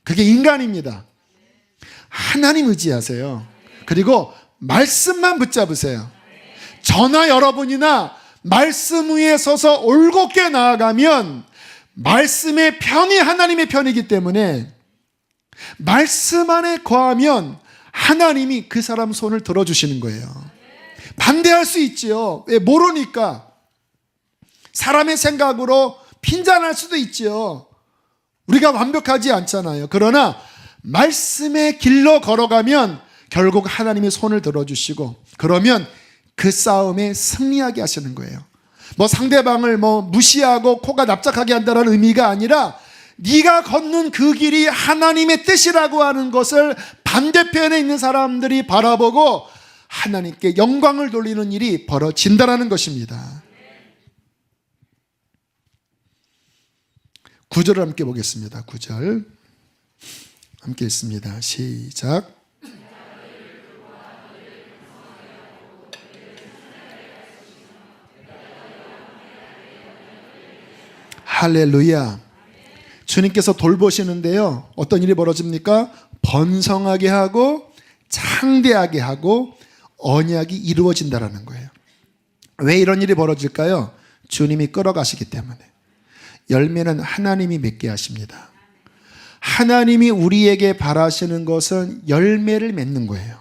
Speaker 1: 그게 인간입니다. 하나님 의지하세요. 그리고 말씀만 붙잡으세요. 저나 여러분이나 말씀 위에 서서 올곧게 나아가면 말씀의 편이 하나님의 편이기 때문에 말씀 안에 거하면 하나님이 그 사람 손을 들어주시는 거예요. 반대할 수 있지요. 왜? 모르니까. 사람의 생각으로 핀잔할 수도 있지요. 우리가 완벽하지 않잖아요. 그러나 말씀의 길로 걸어가면 결국 하나님이 손을 들어주시고, 그러면 그 싸움에 승리하게 하시는 거예요. 상대방을 무시하고 코가 납작하게 한다는 의미가 아니라 네가 걷는 그 길이 하나님의 뜻이라고 하는 것을 반대편에 있는 사람들이 바라보고 하나님께 영광을 돌리는 일이 벌어진다는 것입니다. 9절을 함께 보겠습니다. 9절 함께 읽습니다. 시작. 할렐루야. 주님께서 돌보시는데요, 어떤 일이 벌어집니까? 번성하게 하고 창대하게 하고 언약이 이루어진다라는 거예요. 왜 이런 일이 벌어질까요? 주님이 끌어가시기 때문에. 열매는 하나님이 맺게 하십니다. 하나님이 우리에게 바라시는 것은 열매를 맺는 거예요.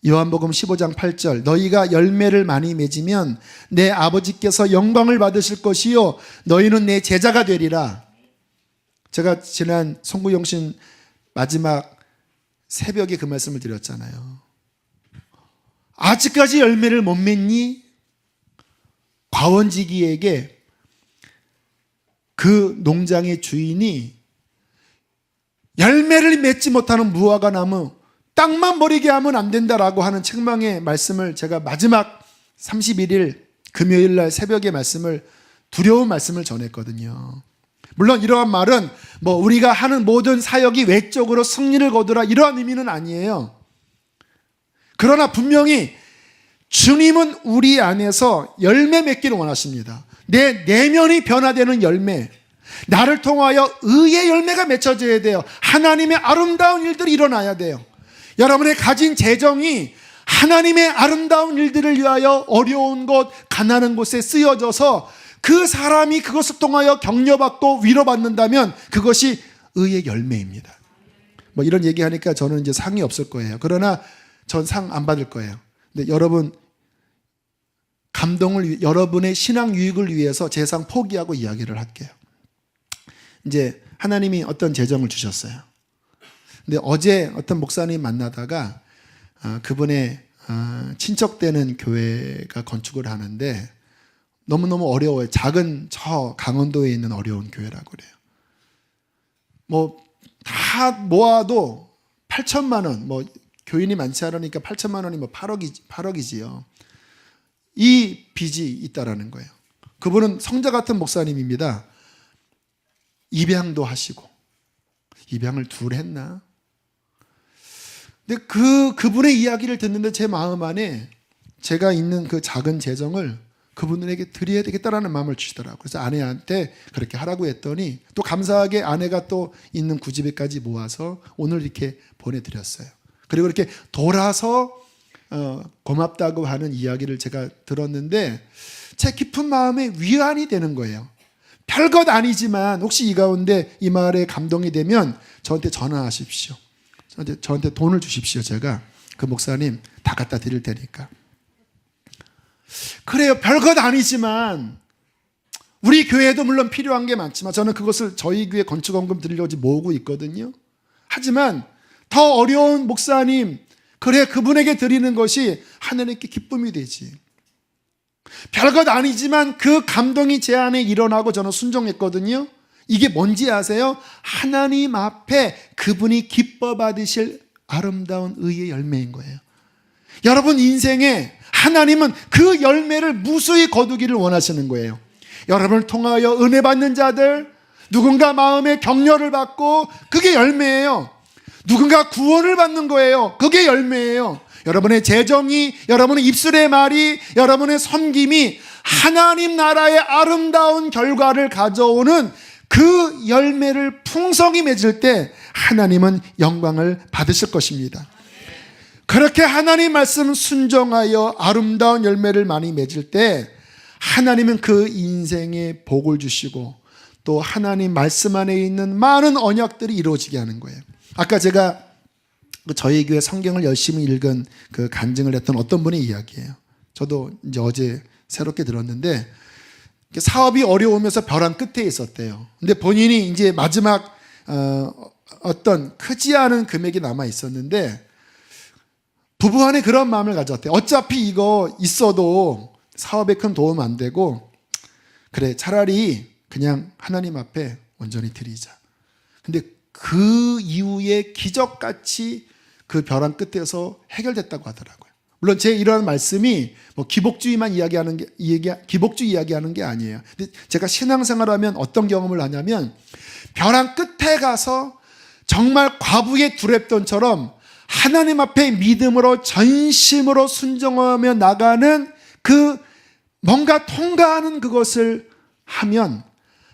Speaker 1: 요한복음 15장 8절, 너희가 열매를 많이 맺으면 내 아버지께서 영광을 받으실 것이요 너희는 내 제자가 되리라. 제가 지난 송구영신 마지막 새벽에 그 말씀을 드렸잖아요. 아직까지 열매를 못 맺니? 과원지기에게 그 농장의 주인이 열매를 맺지 못하는 무화과 나무 땅만 버리게 하면 안 된다라고 하는 책망의 말씀을 제가 마지막 31일 금요일 날 새벽에 두려운 말씀을 전했거든요. 물론 이러한 말은 우리가 하는 모든 사역이 외적으로 승리를 거두라 이러한 의미는 아니에요. 그러나 분명히 주님은 우리 안에서 열매 맺기를 원하십니다. 내 내면이 변화되는 열매, 나를 통하여 의의 열매가 맺혀져야 돼요. 하나님의 아름다운 일들이 일어나야 돼요. 여러분의 가진 재정이 하나님의 아름다운 일들을 위하여 어려운 곳, 가난한 곳에 쓰여져서 그 사람이 그것을 통하여 격려받고 위로받는다면 그것이 의의 열매입니다. 이런 얘기하니까 저는 이제 상이 없을 거예요. 그러나 전 상 안 받을 거예요. 근데 여러분 여러분의 신앙 유익을 위해서 제 상 포기하고 이야기를 할게요. 이제 하나님이 어떤 재정을 주셨어요. 근데 어제 어떤 목사님 만나다가 그분의 친척되는 교회가 건축을 하는데 너무너무 어려워요. 작은 저 강원도에 있는 어려운 교회라고 그래요. 다 모아도 8천만 원, 교인이 많지 않으니까 8천만 원이 8억이지요. 이 빚이 있다라는 거예요. 그분은 성자 같은 목사님입니다. 입양도 하시고, 입양을 둘 했나? 근데 그분의 이야기를 듣는데 제 마음 안에 제가 있는 그 작은 재정을 그분들에게 드려야 되겠다라는 마음을 주시더라고요. 그래서 아내한테 그렇게 하라고 했더니 또 감사하게 아내가 또 있는 구집애까지 모아서 오늘 이렇게 보내드렸어요. 그리고 이렇게 돌아서 고맙다고 하는 이야기를 제가 들었는데 제 깊은 마음에 위안이 되는 거예요. 별것 아니지만 혹시 이 가운데 이 말에 감동이 되면 저한테 전화하십시오. 저한테 돈을 주십시오. 제가 그 목사님 다 갖다 드릴 테니까. 그래요. 별것 아니지만 우리 교회도 물론 필요한 게 많지만 저는 그것을 저희 교회 건축원금 드리려고 모으고 있거든요. 하지만 더 어려운 목사님, 그래 그분에게 드리는 것이 하나님께 기쁨이 되지. 별것 아니지만 그 감동이 제 안에 일어나고 저는 순종했거든요. 이게 뭔지 아세요? 하나님 앞에 그분이 기뻐 받으실 아름다운 의의 열매인 거예요. 여러분 인생에 하나님은 그 열매를 무수히 거두기를 원하시는 거예요. 여러분을 통하여 은혜 받는 자들, 누군가 마음에 격려를 받고 그게 열매예요. 누군가 구원을 받는 거예요. 그게 열매예요. 여러분의 재정이, 여러분의 입술의 말이, 여러분의 섬김이 하나님 나라의 아름다운 결과를 가져오는 그 열매를 풍성히 맺을 때 하나님은 영광을 받으실 것입니다. 그렇게 하나님 말씀 순종하여 아름다운 열매를 많이 맺을 때 하나님은 그 인생에 복을 주시고 또 하나님 말씀 안에 있는 많은 언약들이 이루어지게 하는 거예요. 아까 제가 저희 교회 성경을 열심히 읽은 그 간증을 했던 어떤 분의 이야기예요. 저도 이제 어제 새롭게 들었는데 사업이 어려우면서 벼랑 끝에 있었대요. 근데 본인이 이제 마지막 어떤 크지 않은 금액이 남아 있었는데 부부 안에 그런 마음을 가졌대요. 어차피 이거 있어도 사업에 큰 도움 안 되고 그래 차라리 그냥 하나님 앞에 온전히 드리자. 근데 그 이후에 기적같이 그 벼랑 끝에서 해결됐다고 하더라고요. 물론 제 이러한 말씀이 뭐 기복주의만 기복주의 이야기하는 게 아니에요. 근데 제가 신앙생활하면 어떤 경험을 하냐면 벼랑 끝에 가서 정말 과부의 두랩돈처럼 하나님 앞에 믿음으로 전심으로 순종하며 나가는 그 뭔가 통과하는 그것을 하면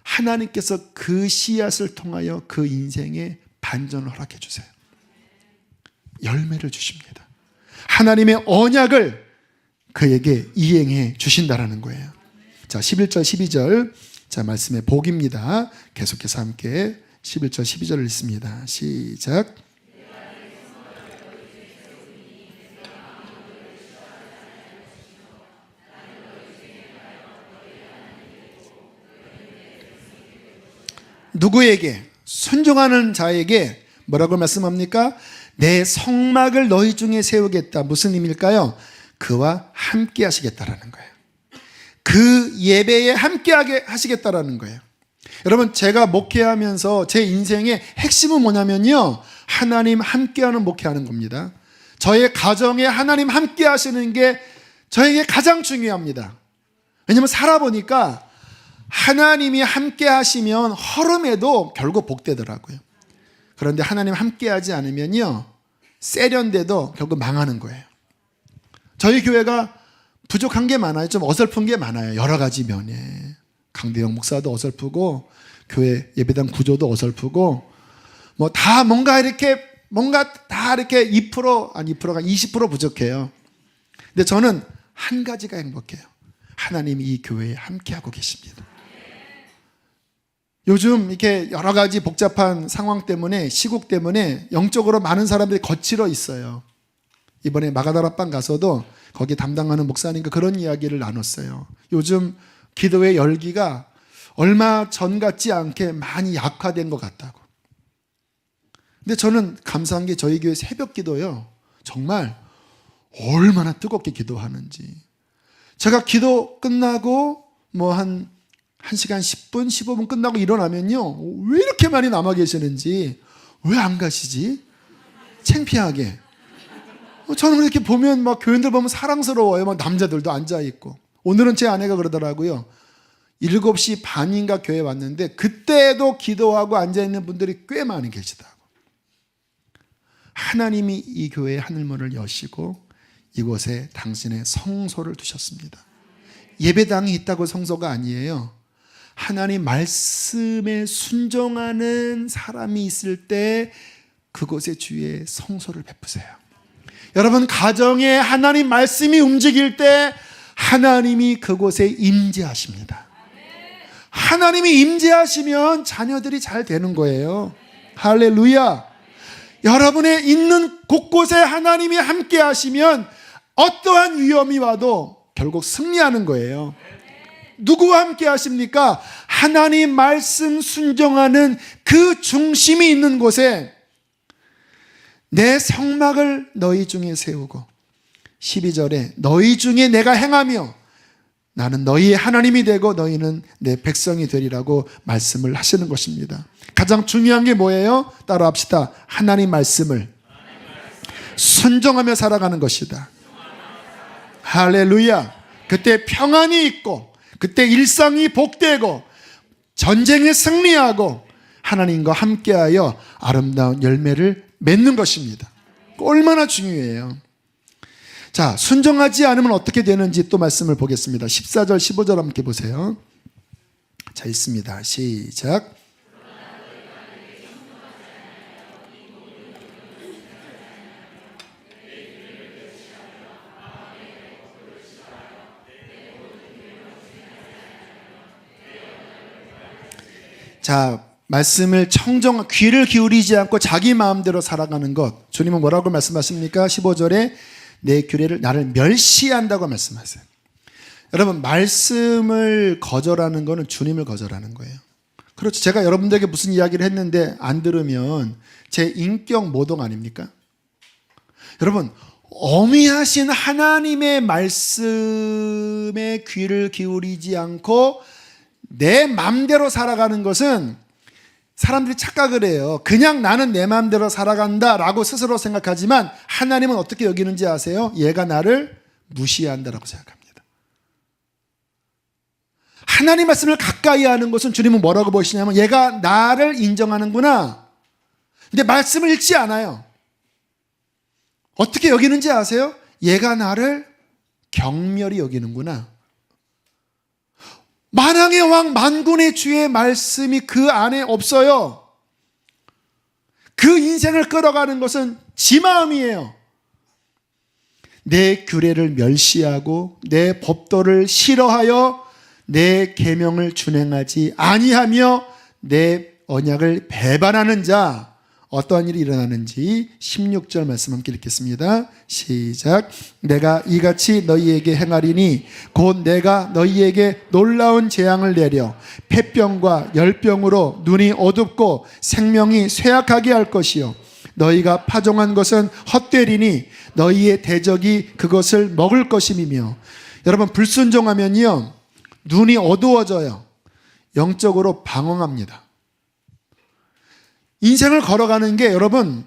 Speaker 1: 하나님께서 그 씨앗을 통하여 그 인생에 반전을 허락해 주세요. 열매를 주십니다. 하나님의 언약을 그에게 이행해 주신다라는 거예요. 자, 11절 12절 자 말씀의 복입니다. 계속해서 함께 11절 12절을 읽습니다. 시작. 누구에게? 순종하는 자에게 뭐라고 말씀합니까? 내 성막을 너희 중에 세우겠다. 무슨 의미일까요? 그와 함께 하시겠다라는 거예요. 그 예배에 함께 하시겠다라는 거예요. 여러분 제가 목회하면서 제 인생의 핵심은 뭐냐면요, 하나님 함께하는 목회하는 겁니다. 저의 가정에 하나님 함께 하시는 게 저에게 가장 중요합니다. 왜냐하면 살아보니까 하나님이 함께 하시면 허름해도 결국 복되더라고요. 그런데 하나님 함께 하지 않으면요 세련돼도 결국 망하는 거예요. 저희 교회가 부족한 게 많아요. 좀 어설픈 게 많아요. 여러 가지 면에. 강대영 목사도 어설프고 교회 예배당 구조도 어설프고 뭐 다 뭔가 다 이렇게 20% 부족해요. 근데 저는 한 가지가 행복해요. 하나님이 이 교회에 함께하고 계십니다. 요즘 이렇게 여러 가지 복잡한 상황 때문에, 시국 때문에 영적으로 많은 사람들이 거칠어 있어요. 이번에 마가다라방 가서도 거기 담당하는 목사님과 그런 이야기를 나눴어요. 요즘 기도의 열기가 얼마 전 같지 않게 많이 약화된 것 같다고. 근데 저는 감사한 게 저희 교회 새벽 기도요, 정말 얼마나 뜨겁게 기도하는지. 제가 기도 끝나고 뭐 한 1시간 10분, 15분 끝나고 일어나면요, 왜 이렇게 많이 남아 계시는지, 왜 안 가시지? 창피하게. 저는 이렇게 보면 막 교인들 보면 사랑스러워요. 막 남자들도 앉아있고. 오늘은 제 아내가 그러더라고요. 7시 반인가 교회 왔는데 그때도 기도하고 앉아있는 분들이 꽤 많이 계시다고. 하나님이 이 교회의 하늘문을 여시고 이곳에 당신의 성소를 두셨습니다. 예배당이 있다고 성소가 아니에요. 하나님 말씀에 순종하는 사람이 있을 때 그곳에 주의 성소를 베푸세요. 여러분 가정에 하나님 말씀이 움직일 때 하나님이 그곳에 임재하십니다. 하나님이 임재하시면 자녀들이 잘 되는 거예요. 할렐루야. 여러분의 있는 곳곳에 하나님이 함께 하시면 어떠한 위험이 와도 결국 승리하는 거예요. 누구와 함께 하십니까? 하나님 말씀 순종하는 그 중심이 있는 곳에 내 성막을 너희 중에 세우고 12절에 너희 중에 내가 행하며 나는 너희의 하나님이 되고 너희는 내 백성이 되리라고 말씀을 하시는 것입니다. 가장 중요한 게 뭐예요? 따라합시다. 하나님 말씀을 순종하며 살아가는 것이다. 할렐루야. 그때 평안이 있고 그때 일상이 복되고 전쟁에 승리하고 하나님과 함께하여 아름다운 열매를 맺는 것입니다. 얼마나 중요해요. 자, 순종하지 않으면 어떻게 되는지 또 말씀을 보겠습니다. 14절 15절 함께 보세요. 자, 읽습니다. 시작. 자, 말씀을 귀를 기울이지 않고 자기 마음대로 살아가는 것. 주님은 뭐라고 말씀하십니까? 15절에 내 규례를 나를 멸시한다고 말씀하세요. 여러분, 말씀을 거절하는 거는 주님을 거절하는 거예요. 그렇죠. 제가 여러분들에게 무슨 이야기를 했는데 안 들으면 제 인격 모독 아닙니까? 여러분, 어미하신 하나님의 말씀에 귀를 기울이지 않고 내 마음대로 살아가는 것은 사람들이 착각을 해요. 그냥 나는 내 마음대로 살아간다라고 스스로 생각하지만 하나님은 어떻게 여기는지 아세요? 얘가 나를 무시한다라고 생각합니다. 하나님 말씀을 가까이 하는 것은 주님은 뭐라고 보시냐면 얘가 나를 인정하는구나. 근데 말씀을 읽지 않아요. 어떻게 여기는지 아세요? 얘가 나를 경멸히 여기는구나. 만왕의 왕 만군의 주의 말씀이 그 안에 없어요. 그 인생을 끌어가는 것은 지 마음이에요. 내 규례를 멸시하고 내 법도를 싫어하여 내 계명을 준행하지 아니하며 내 언약을 배반하는 자, 어떠한 일이 일어나는지 16절 말씀 함께 읽겠습니다. 시작. 내가 이같이 너희에게 행하리니 곧 내가 너희에게 놀라운 재앙을 내려 폐병과 열병으로 눈이 어둡고 생명이 쇠약하게 할 것이요 너희가 파종한 것은 헛되리니 너희의 대적이 그것을 먹을 것임이며. 여러분, 불순종하면요 눈이 어두워져요. 영적으로 방황합니다. 인생을 걸어가는 게 여러분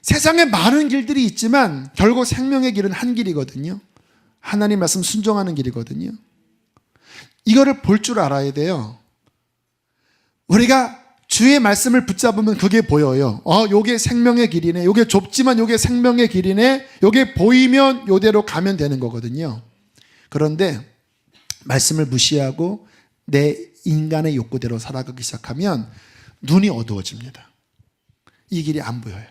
Speaker 1: 세상에 많은 길들이 있지만 결국 생명의 길은 한 길이거든요. 하나님 말씀 순종하는 길이거든요. 이거를 볼 줄 알아야 돼요. 우리가 주의 말씀을 붙잡으면 그게 보여요. 요게 생명의 길이네. 요게 좁지만 요게 생명의 길이네. 요게 보이면 요대로 가면 되는 거거든요. 그런데 말씀을 무시하고 내 인간의 욕구대로 살아가기 시작하면 눈이 어두워집니다. 이 길이 안 보여요.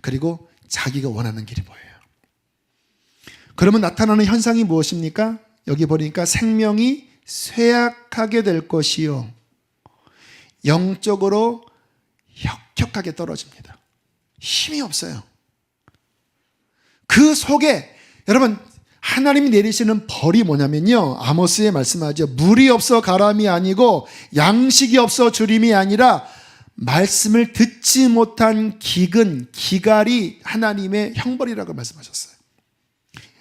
Speaker 1: 그리고 자기가 원하는 길이 보여요. 그러면 나타나는 현상이 무엇입니까? 여기 보니까 생명이 쇠약하게 될 것이요 영적으로 혁혁하게 떨어집니다. 힘이 없어요. 그 속에 여러분 하나님이 내리시는 벌이 뭐냐면요, 아모스에 말씀하죠. 물이 없어 가람이 아니고 양식이 없어 주림이 아니라 말씀을 듣지 못한 기갈이 하나님의 형벌이라고 말씀하셨어요.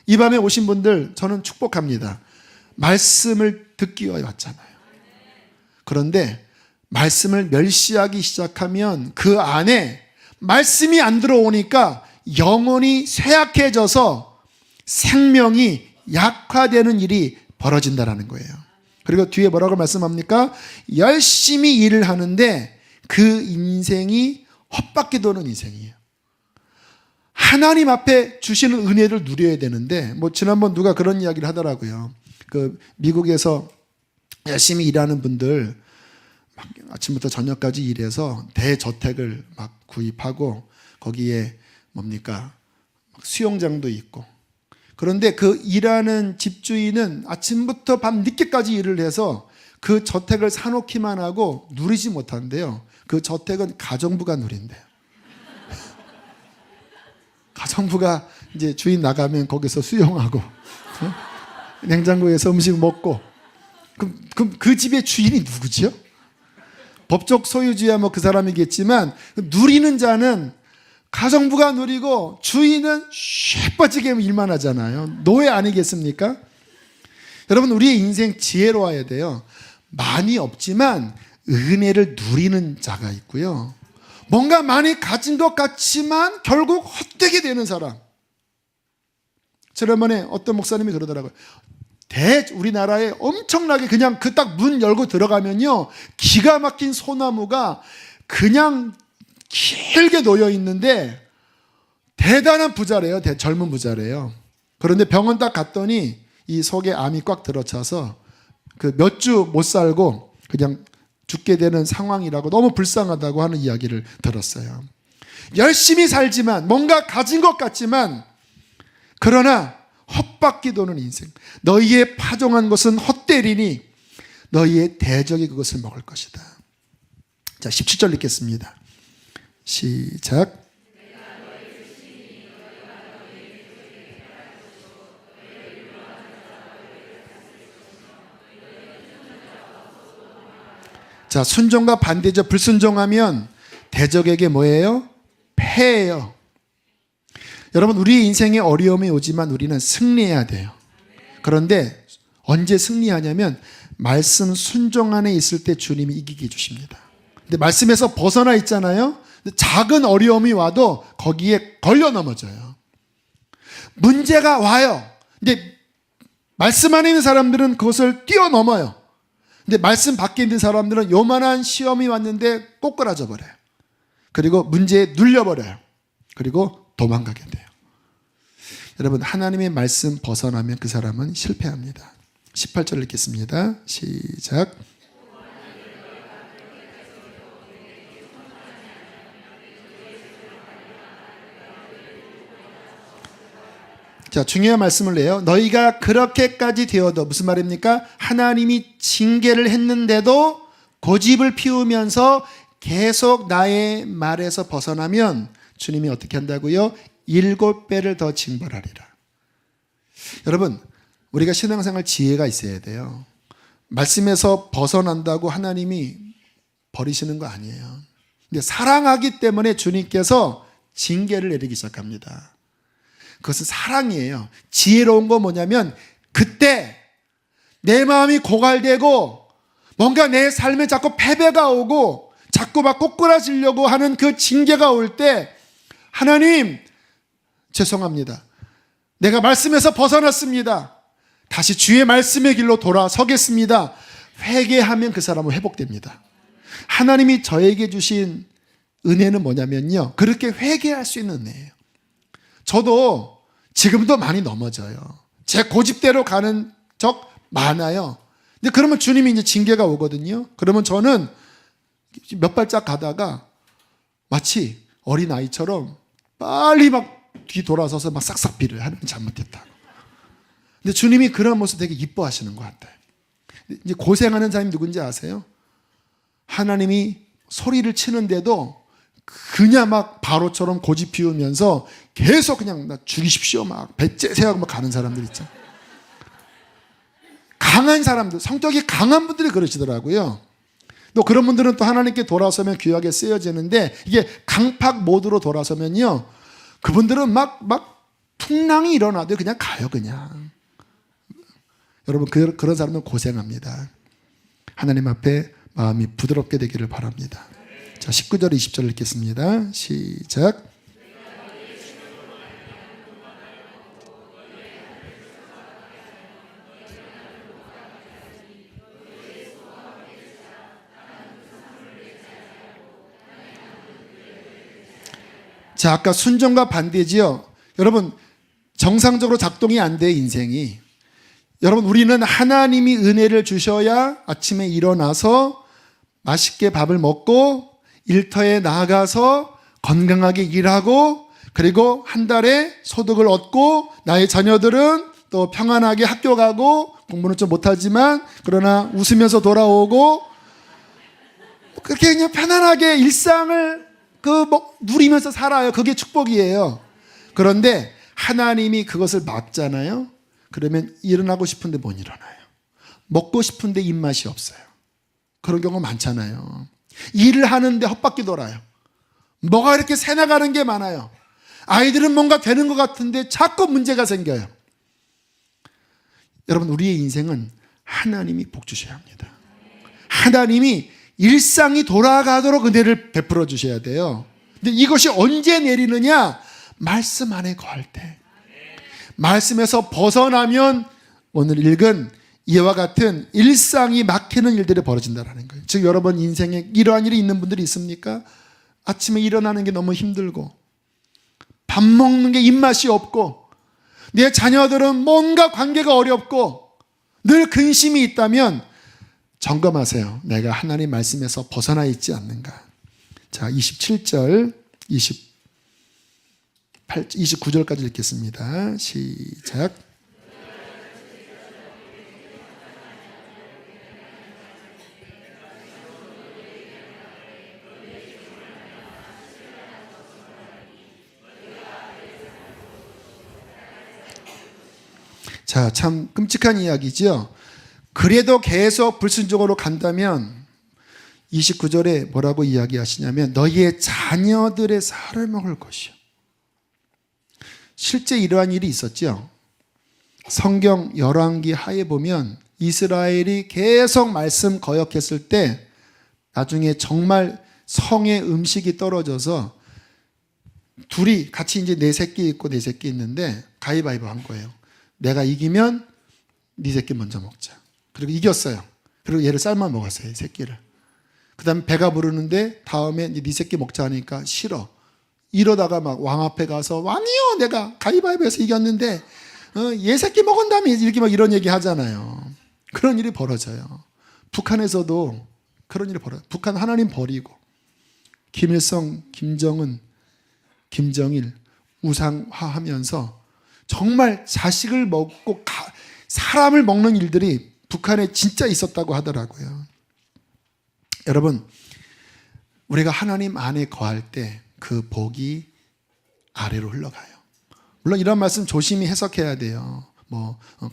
Speaker 1: 이 밤에 오신 분들 저는 축복합니다. 말씀을 듣기 위해 왔잖아요. 그런데 말씀을 멸시하기 시작하면 그 안에 말씀이 안 들어오니까 영혼이 쇠약해져서 생명이 약화되는 일이 벌어진다는 거예요. 그리고 뒤에 뭐라고 말씀합니까? 열심히 일을 하는데 그 인생이 헛바퀴 도는 인생이에요. 하나님 앞에 주시는 은혜를 누려야 되는데, 지난번 누가 그런 이야기를 하더라고요. 미국에서 열심히 일하는 분들 막 아침부터 저녁까지 일해서 대저택을 막 구입하고 거기에 수영장도 있고. 그런데 그 일하는 집주인은 아침부터 밤 늦게까지 일을 해서 그 저택을 사놓기만 하고 누리지 못한대요. 그 저택은 가정부가 누린대요. 가정부가 이제 주인 나가면 거기서 수영하고 냉장고에서 음식 먹고. 그럼 그 집의 주인이 누구죠? 법적 소유주야 그 사람이겠지만 누리는 자는 가정부가 누리고 주인은 쇠빠지게 일만 하잖아요. 노예 아니겠습니까? 여러분, 우리의 인생 지혜로워야 돼요. 많이 없지만 은혜를 누리는 자가 있고요. 뭔가 많이 가진 것 같지만 결국 헛되게 되는 사람. 지난번에 어떤 목사님이 그러더라고요. 우리나라에 엄청나게 그냥 딱 문 열고 들어가면요, 기가 막힌 소나무가 그냥 길게 놓여 있는데 대단한 부자래요. 젊은 부자래요. 그런데 병원 딱 갔더니 이 속에 암이 꽉 들어차서 그 몇 주 못 살고 그냥 죽게 되는 상황이라고 너무 불쌍하다고 하는 이야기를 들었어요. 열심히 살지만 뭔가 가진 것 같지만 그러나 헛바퀴 도는 인생. 너희의 파종한 것은 헛되리니 너희의 대적이 그것을 먹을 것이다. 자, 17절 읽겠습니다. 시작. 자, 순종과 반대죠. 불순종하면 대적에게 뭐예요? 패예요. 여러분, 우리 인생에 어려움이 오지만 우리는 승리해야 돼요. 그런데 언제 승리하냐면 말씀 순종 안에 있을 때 주님이 이기게 해주십니다. 근데 말씀에서 벗어나 있잖아요. 작은 어려움이 와도 거기에 걸려 넘어져요. 문제가 와요. 근데 말씀 안에 있는 사람들은 그것을 뛰어넘어요. 근데 말씀 밖에 있는 사람들은 요만한 시험이 왔는데 꼬꾸라져 버려요. 그리고 문제에 눌려버려요. 그리고 도망가게 돼요. 여러분, 하나님의 말씀 벗어나면 그 사람은 실패합니다. 18절 읽겠습니다. 시작. 자, 중요한 말씀을 해요. 너희가 그렇게까지 되어도, 무슨 말입니까? 하나님이 징계를 했는데도 고집을 피우면서 계속 나의 말에서 벗어나면 주님이 어떻게 한다고요? 7배를 더 징벌하리라. 여러분, 우리가 신앙생활 지혜가 있어야 돼요. 말씀에서 벗어난다고 하나님이 버리시는 거 아니에요. 근데 사랑하기 때문에 주님께서 징계를 내리기 시작합니다. 그것은 사랑이에요. 지혜로운 건 뭐냐면 그때 내 마음이 고갈되고 뭔가 내 삶에 자꾸 패배가 오고 자꾸 막 꼬꾸라지려고 하는 그 징계가 올 때 하나님, 죄송합니다. 내가 말씀에서 벗어났습니다. 다시 주의 말씀의 길로 돌아서겠습니다. 회개하면 그 사람은 회복됩니다. 하나님이 저에게 주신 은혜는 뭐냐면요, 그렇게 회개할 수 있는 은혜예요. 저도 지금도 많이 넘어져요. 제 고집대로 가는 적 많아요. 근데 그러면 주님이 이제 징계가 오거든요. 그러면 저는 몇 발짝 가다가 마치 어린아이처럼 빨리 막 뒤돌아서서 막 싹싹 비를 하나님 잘못했다고. 근데 주님이 그런 모습 되게 이뻐하시는 것 같아요. 이제 고생하는 사람이 누군지 아세요? 하나님이 소리를 치는데도 그냥 막 바로처럼 고집 피우면서 계속 그냥 나 죽이십시오 막 배째세하고 막 가는 사람들 있죠. 강한 사람들, 성격이 강한 분들이 그러시더라고요. 또 그런 분들은 또 하나님께 돌아서면 귀하게 쓰여지는데 이게 강팍 모드로 돌아서면요, 그분들은 막 풍랑이 일어나도 그냥 가요, 그냥. 여러분, 그런 사람은 고생합니다. 하나님 앞에 마음이 부드럽게 되기를 바랍니다. 자, 19절 20절 읽겠습니다. 시작. 자, 아까 순종과 반대지요. 여러분, 정상적으로 작동이 안 돼, 인생이. 여러분, 우리는 하나님이 은혜를 주셔야 아침에 일어나서 맛있게 밥을 먹고 일터에 나가서 건강하게 일하고 그리고 한 달에 소득을 얻고 나의 자녀들은 또 평안하게 학교 가고 공부는 좀 못하지만 그러나 웃으면서 돌아오고 그렇게 그냥 편안하게 일상을 누리면서 살아요. 그게 축복이에요. 그런데 하나님이 그것을 막잖아요. 그러면 일어나고 싶은데 못 일어나요. 먹고 싶은데 입맛이 없어요. 그런 경우가 많잖아요. 일을 하는데 헛바퀴 돌아요. 뭐가 이렇게 새나가는 게 많아요. 아이들은 뭔가 되는 것 같은데 자꾸 문제가 생겨요. 여러분, 우리의 인생은 하나님이 복 주셔야 합니다. 하나님이 일상이 돌아가도록 은혜를 베풀어 주셔야 돼요. 근데 이것이 언제 내리느냐? 말씀 안에 거할 때. 말씀에서 벗어나면 오늘 읽은 이와 같은 일상이 막히는 일들이 벌어진다는 거예요. 즉 여러분 인생에 이러한 일이 있는 분들이 있습니까? 아침에 일어나는 게 너무 힘들고 밥 먹는 게 입맛이 없고 내 자녀들은 뭔가 관계가 어렵고 늘 근심이 있다면 점검하세요. 내가 하나님 말씀에서 벗어나 있지 않는가. 자, 27절, 29절까지 읽겠습니다. 시작. 자, 참 끔찍한 이야기죠. 그래도 계속 불순종으로 간다면 29절에 뭐라고 이야기하시냐면 너희의 자녀들의 살을 먹을 것이요. 실제 이러한 일이 있었죠. 성경 열왕기 하에 보면 이스라엘이 계속 말씀 거역했을 때 나중에 정말 성의 음식이 떨어져서 둘이 같이 이제 내 새끼 있고 내 새끼 있는데 가위바위보 한 거예요. 내가 이기면 네 새끼 먼저 먹자. 그리고 이겼어요. 그리고 얘를 삶아 먹었어요, 이 새끼를. 그 다음에 배가 부르는데 다음에 네 새끼 먹자 하니까 싫어. 이러다가 막 왕 앞에 가서 왕이요, 내가 가위바위보에서 이겼는데 얘 새끼 먹은다며 이렇게 막 이런 얘기 하잖아요. 그런 일이 벌어져요. 북한에서도 그런 일이 벌어져요. 북한 하나님 버리고 김일성, 김정은, 김정일 우상화하면서 정말 자식을 먹고 사람을 먹는 일들이 북한에 진짜 있었다고 하더라고요. 여러분, 우리가 하나님 안에 거할 때 그 복이 아래로 흘러가요. 물론 이런 말씀 조심히 해석해야 돼요.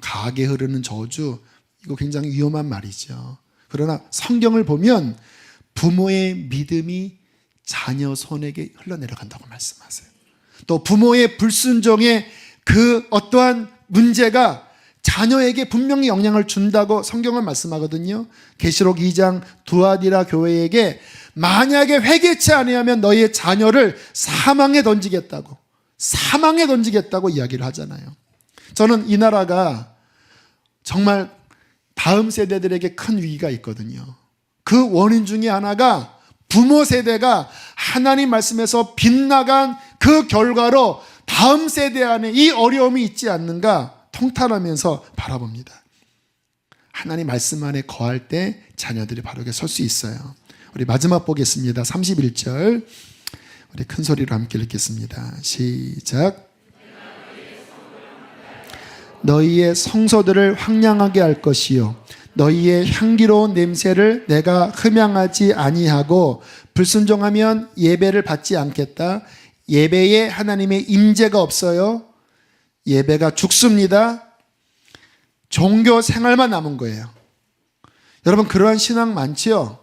Speaker 1: 가게 흐르는 저주, 이거 굉장히 위험한 말이죠. 그러나 성경을 보면 부모의 믿음이 자녀 손에게 흘러내려간다고 말씀하세요. 또 부모의 불순종의 그 어떠한 문제가 자녀에게 분명히 영향을 준다고 성경은 말씀하거든요. 계시록 2장 두아디라 교회에게 만약에 회개치 아니하면 너희의 자녀를 사망에 던지겠다고 이야기를 하잖아요. 저는 이 나라가 정말 다음 세대들에게 큰 위기가 있거든요. 그 원인 중에 하나가 부모 세대가 하나님 말씀에서 빗나간 그 결과로 다음 세대 안에 이 어려움이 있지 않는가 통탄하면서 바라봅니다. 하나님 말씀 안에 거할 때 자녀들이 바르게 설 수 있어요. 우리 마지막 보겠습니다. 31절 우리 큰 소리로 함께 읽겠습니다. 시작. 너희의 성소들을 황량하게 할 것이요 너희의 향기로운 냄새를 내가 흠양하지 아니하고 불순종하면 예배를 받지 않겠다. 예배에 하나님의 임재가 없어요. 예배가 죽습니다. 종교 생활만 남은 거예요. 여러분, 그러한 신앙 많지요?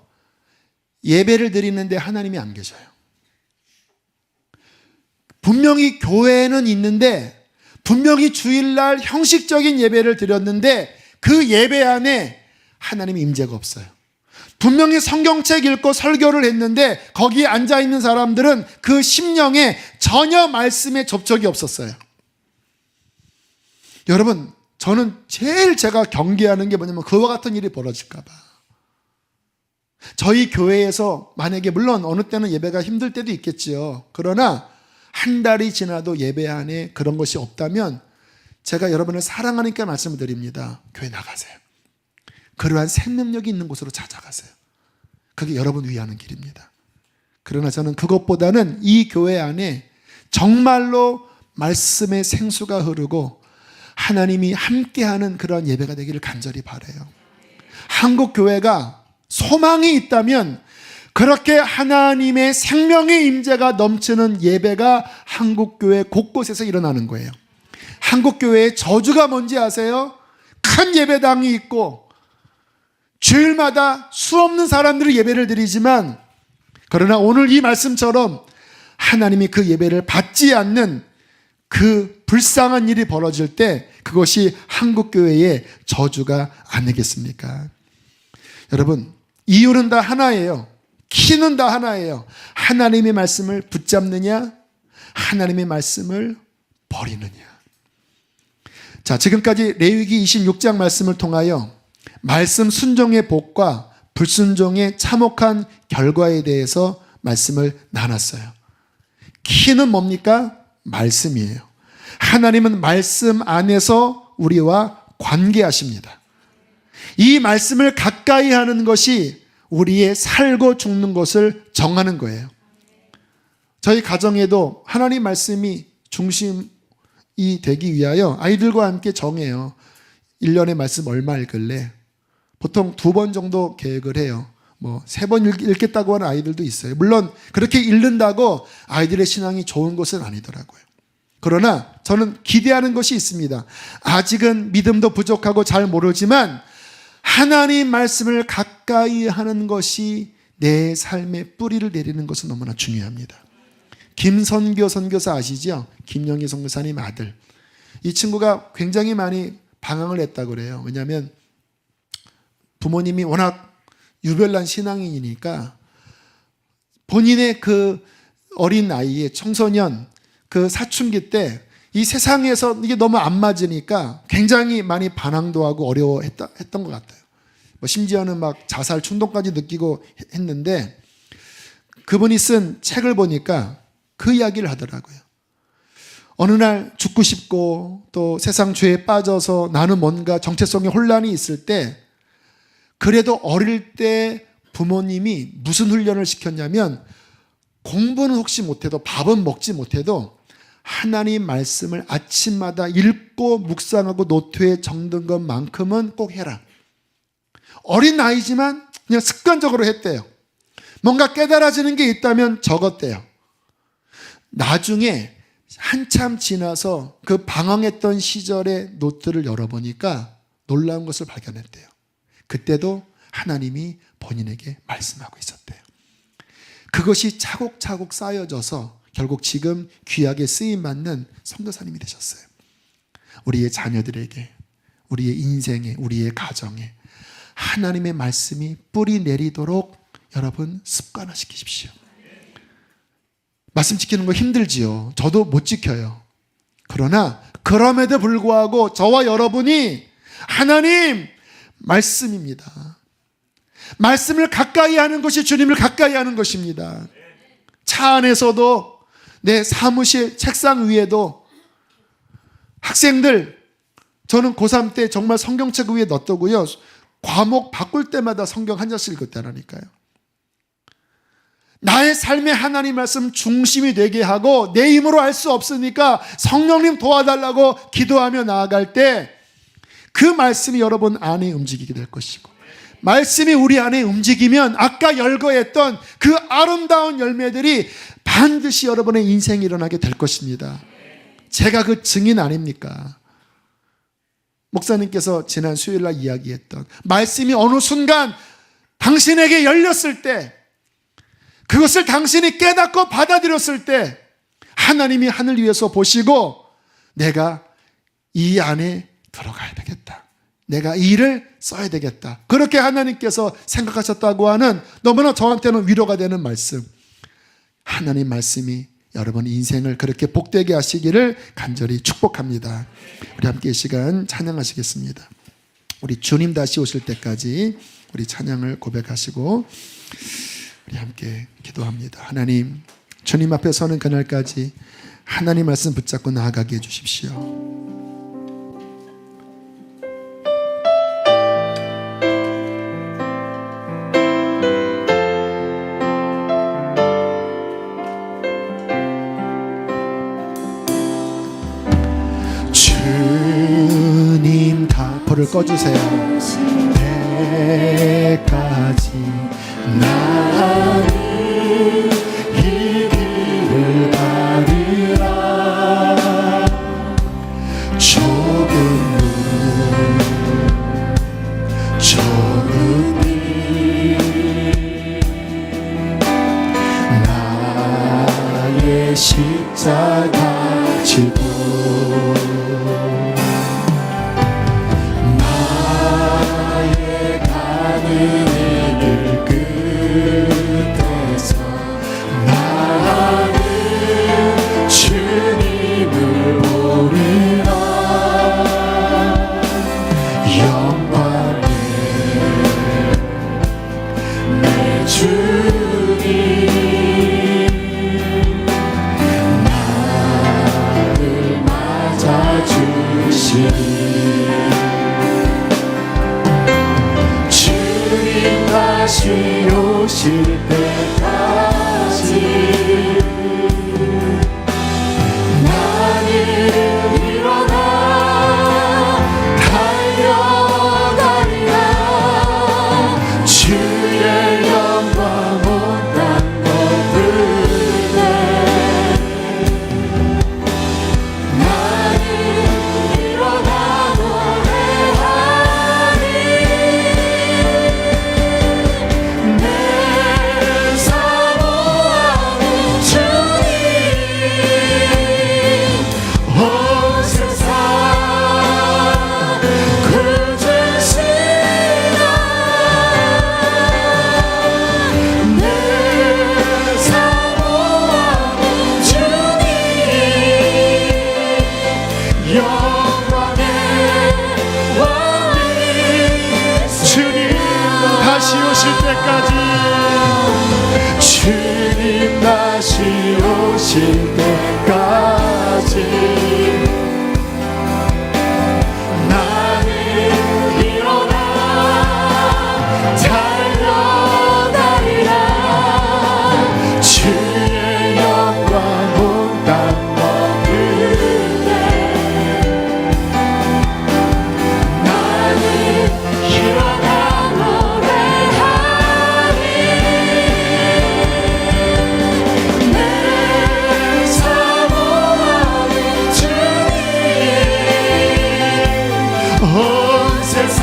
Speaker 1: 예배를 드리는데 하나님이 안 계셔요. 분명히 교회는 있는데 분명히 주일날 형식적인 예배를 드렸는데 그 예배 안에 하나님의 임재가 없어요. 분명히 성경책 읽고 설교를 했는데 거기에 앉아있는 사람들은 그 심령에 전혀 말씀에 접촉이 없었어요. 여러분, 저는 제일 제가 경계하는 게 뭐냐면 그와 같은 일이 벌어질까 봐. 저희 교회에서 만약에 물론 어느 때는 예배가 힘들 때도 있겠지요. 그러나 한 달이 지나도 예배 안에 그런 것이 없다면 제가 여러분을 사랑하니까 말씀을 드립니다. 교회 나가세요. 그러한 생명력이 있는 곳으로 찾아가세요. 그게 여러분 위하는 길입니다. 그러나 저는 그것보다는 이 교회 안에 정말로 말씀의 생수가 흐르고 하나님이 함께하는 그런 예배가 되기를 간절히 바라요. 한국 교회가 소망이 있다면 그렇게 하나님의 생명의 임재가 넘치는 예배가 한국 교회 곳곳에서 일어나는 거예요. 한국 교회의 저주가 뭔지 아세요? 큰 예배당이 있고 주일마다 수없는 사람들이 예배를 드리지만 그러나 오늘 이 말씀처럼 하나님이 그 예배를 받지 않는 그 불쌍한 일이 벌어질 때 그것이 한국교회의 저주가 아니겠습니까? 여러분, 이유는 다 하나예요. 키는 다 하나예요. 하나님의 말씀을 붙잡느냐, 하나님의 말씀을 버리느냐. 자, 지금까지 레위기 26장 말씀을 통하여 말씀 순종의 복과 불순종의 참혹한 결과에 대해서 말씀을 나눴어요. 키는 뭡니까? 말씀이에요. 하나님은 말씀 안에서 우리와 관계하십니다. 이 말씀을 가까이 하는 것이 우리의 살고 죽는 것을 정하는 거예요. 저희 가정에도 하나님 말씀이 중심이 되기 위하여 아이들과 함께 정해요. 1년에 말씀 얼마 읽을래? 보통 2번 정도 계획을 해요. 3번 읽겠다고 하는 아이들도 있어요. 물론 그렇게 읽는다고 아이들의 신앙이 좋은 것은 아니더라고요. 그러나 저는 기대하는 것이 있습니다. 아직은 믿음도 부족하고 잘 모르지만 하나님 말씀을 가까이 하는 것이 내 삶의 뿌리를 내리는 것은 너무나 중요합니다. 김선교 선교사 아시죠? 김영희 선교사님 아들. 이 친구가 굉장히 많이 방황을 했다고 그래요. 왜냐하면 부모님이 워낙 유별난 신앙인이니까 본인의 그 어린 나이에 청소년 그 사춘기 때 이 세상에서 이게 너무 안 맞으니까 굉장히 많이 반항도 하고 어려워했던 것 같아요. 심지어는 막 자살 충동까지 느끼고 했는데 그분이 쓴 책을 보니까 그 이야기를 하더라고요. 어느 날 죽고 싶고 또 세상 죄에 빠져서 나는 뭔가 정체성의 혼란이 있을 때 그래도 어릴 때 부모님이 무슨 훈련을 시켰냐면 공부는 혹시 못해도 밥은 먹지 못해도 하나님 말씀을 아침마다 읽고 묵상하고 노트에 적는 것만큼은 꼭 해라. 어린 나이지만 그냥 습관적으로 했대요. 뭔가 깨달아지는 게 있다면 적었대요. 나중에 한참 지나서 그 방황했던 시절의 노트를 열어보니까 놀라운 것을 발견했대요. 그때도 하나님이 본인에게 말씀하고 있었대요. 그것이 차곡차곡 쌓여져서 결국 지금 귀하게 쓰임받는 선교사님이 되셨어요. 우리의 자녀들에게, 우리의 인생에, 우리의 가정에 하나님의 말씀이 뿌리 내리도록 여러분 습관화시키십시오. 말씀 지키는 거 힘들지요. 저도 못 지켜요. 그러나 그럼에도 불구하고 저와 여러분이 하나님 말씀입니다. 말씀을 가까이 하는 것이 주님을 가까이 하는 것입니다. 차 안에서도 내 사무실 책상 위에도 학생들, 저는 고3 때 정말 성경책 위에 넣었더고요. 과목 바꿀 때마다 성경 한 절씩 읽었다라니까요. 나의 삶의 하나님 말씀 중심이 되게 하고 내 힘으로 할 수 없으니까 성령님 도와달라고 기도하며 나아갈 때 그 말씀이 여러분 안에 움직이게 될 것이고 말씀이 우리 안에 움직이면 아까 열거했던 그 아름다운 열매들이 반드시 여러분의 인생에 일어나게 될 것입니다. 제가 그 증인 아닙니까? 목사님께서 지난 수요일날 이야기했던 말씀이 어느 순간 당신에게 열렸을 때 그것을 당신이 깨닫고 받아들였을 때 하나님이 하늘 위에서 보시고 내가 이 안에 들어가야 되겠다. 내가 이 일을 써야 되겠다. 그렇게 하나님께서 생각하셨다고 하는 너무나 저한테는 위로가 되는 말씀. 하나님 말씀이 여러분 인생을 그렇게 복되게 하시기를 간절히 축복합니다. 우리 함께 이 시간 찬양하시겠습니다. 우리 주님 다시 오실 때까지 우리 찬양을 고백하시고 우리 함께 기도합니다. 하나님, 주님 앞에 서는 그날까지 하나님 말씀 붙잡고 나아가게 해주십시오. 주님 다 불을 꺼주세요. 때까지 나는 이 길을 가리라. 조금은 나의 십자가 지고 나의 가는 길 끝에서 나는 주님을 보리라. 영광의 내 주님 오실 때까지 나는 일어나 달려가리라. 주의 영광 온 땅 먹으래. 나는 일어나 노래하리. 내 사모하는 주님 온 세상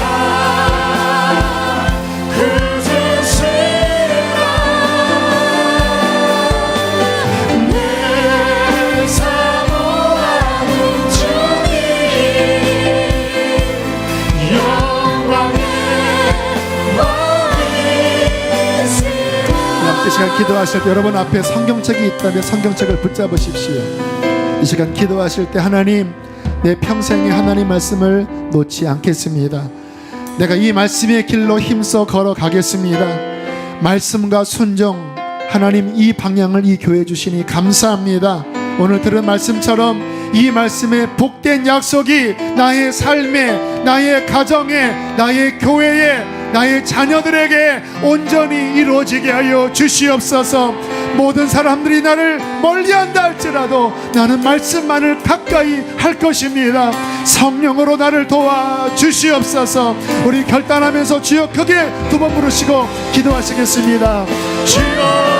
Speaker 1: 구주시라. 내 사모하는 주님 영광의 왕이시라. 이 시간 기도하실 때 여러분 앞에 성경책이 있다면 성경책을 붙잡으십시오. 이 시간 기도하실 때 하나님, 내 평생에 하나님 말씀을 놓지 않겠습니다. 내가 이 말씀의 길로 힘써 걸어가겠습니다. 말씀과 순종, 하나님 이 방향을 이 교회 주시니 감사합니다. 오늘 들은 말씀처럼 이 말씀의 복된 약속이 나의 삶에, 나의 가정에, 나의 교회에, 나의 자녀들에게 온전히 이루어지게 하여 주시옵소서. 모든 사람들이 나를 멀리한다 할지라도 나는 말씀만을 가까이 할 것입니다. 성령으로 나를 도와 주시옵소서. 우리 결단하면서 주여 크게 두 번 부르시고 기도하시겠습니다. 주여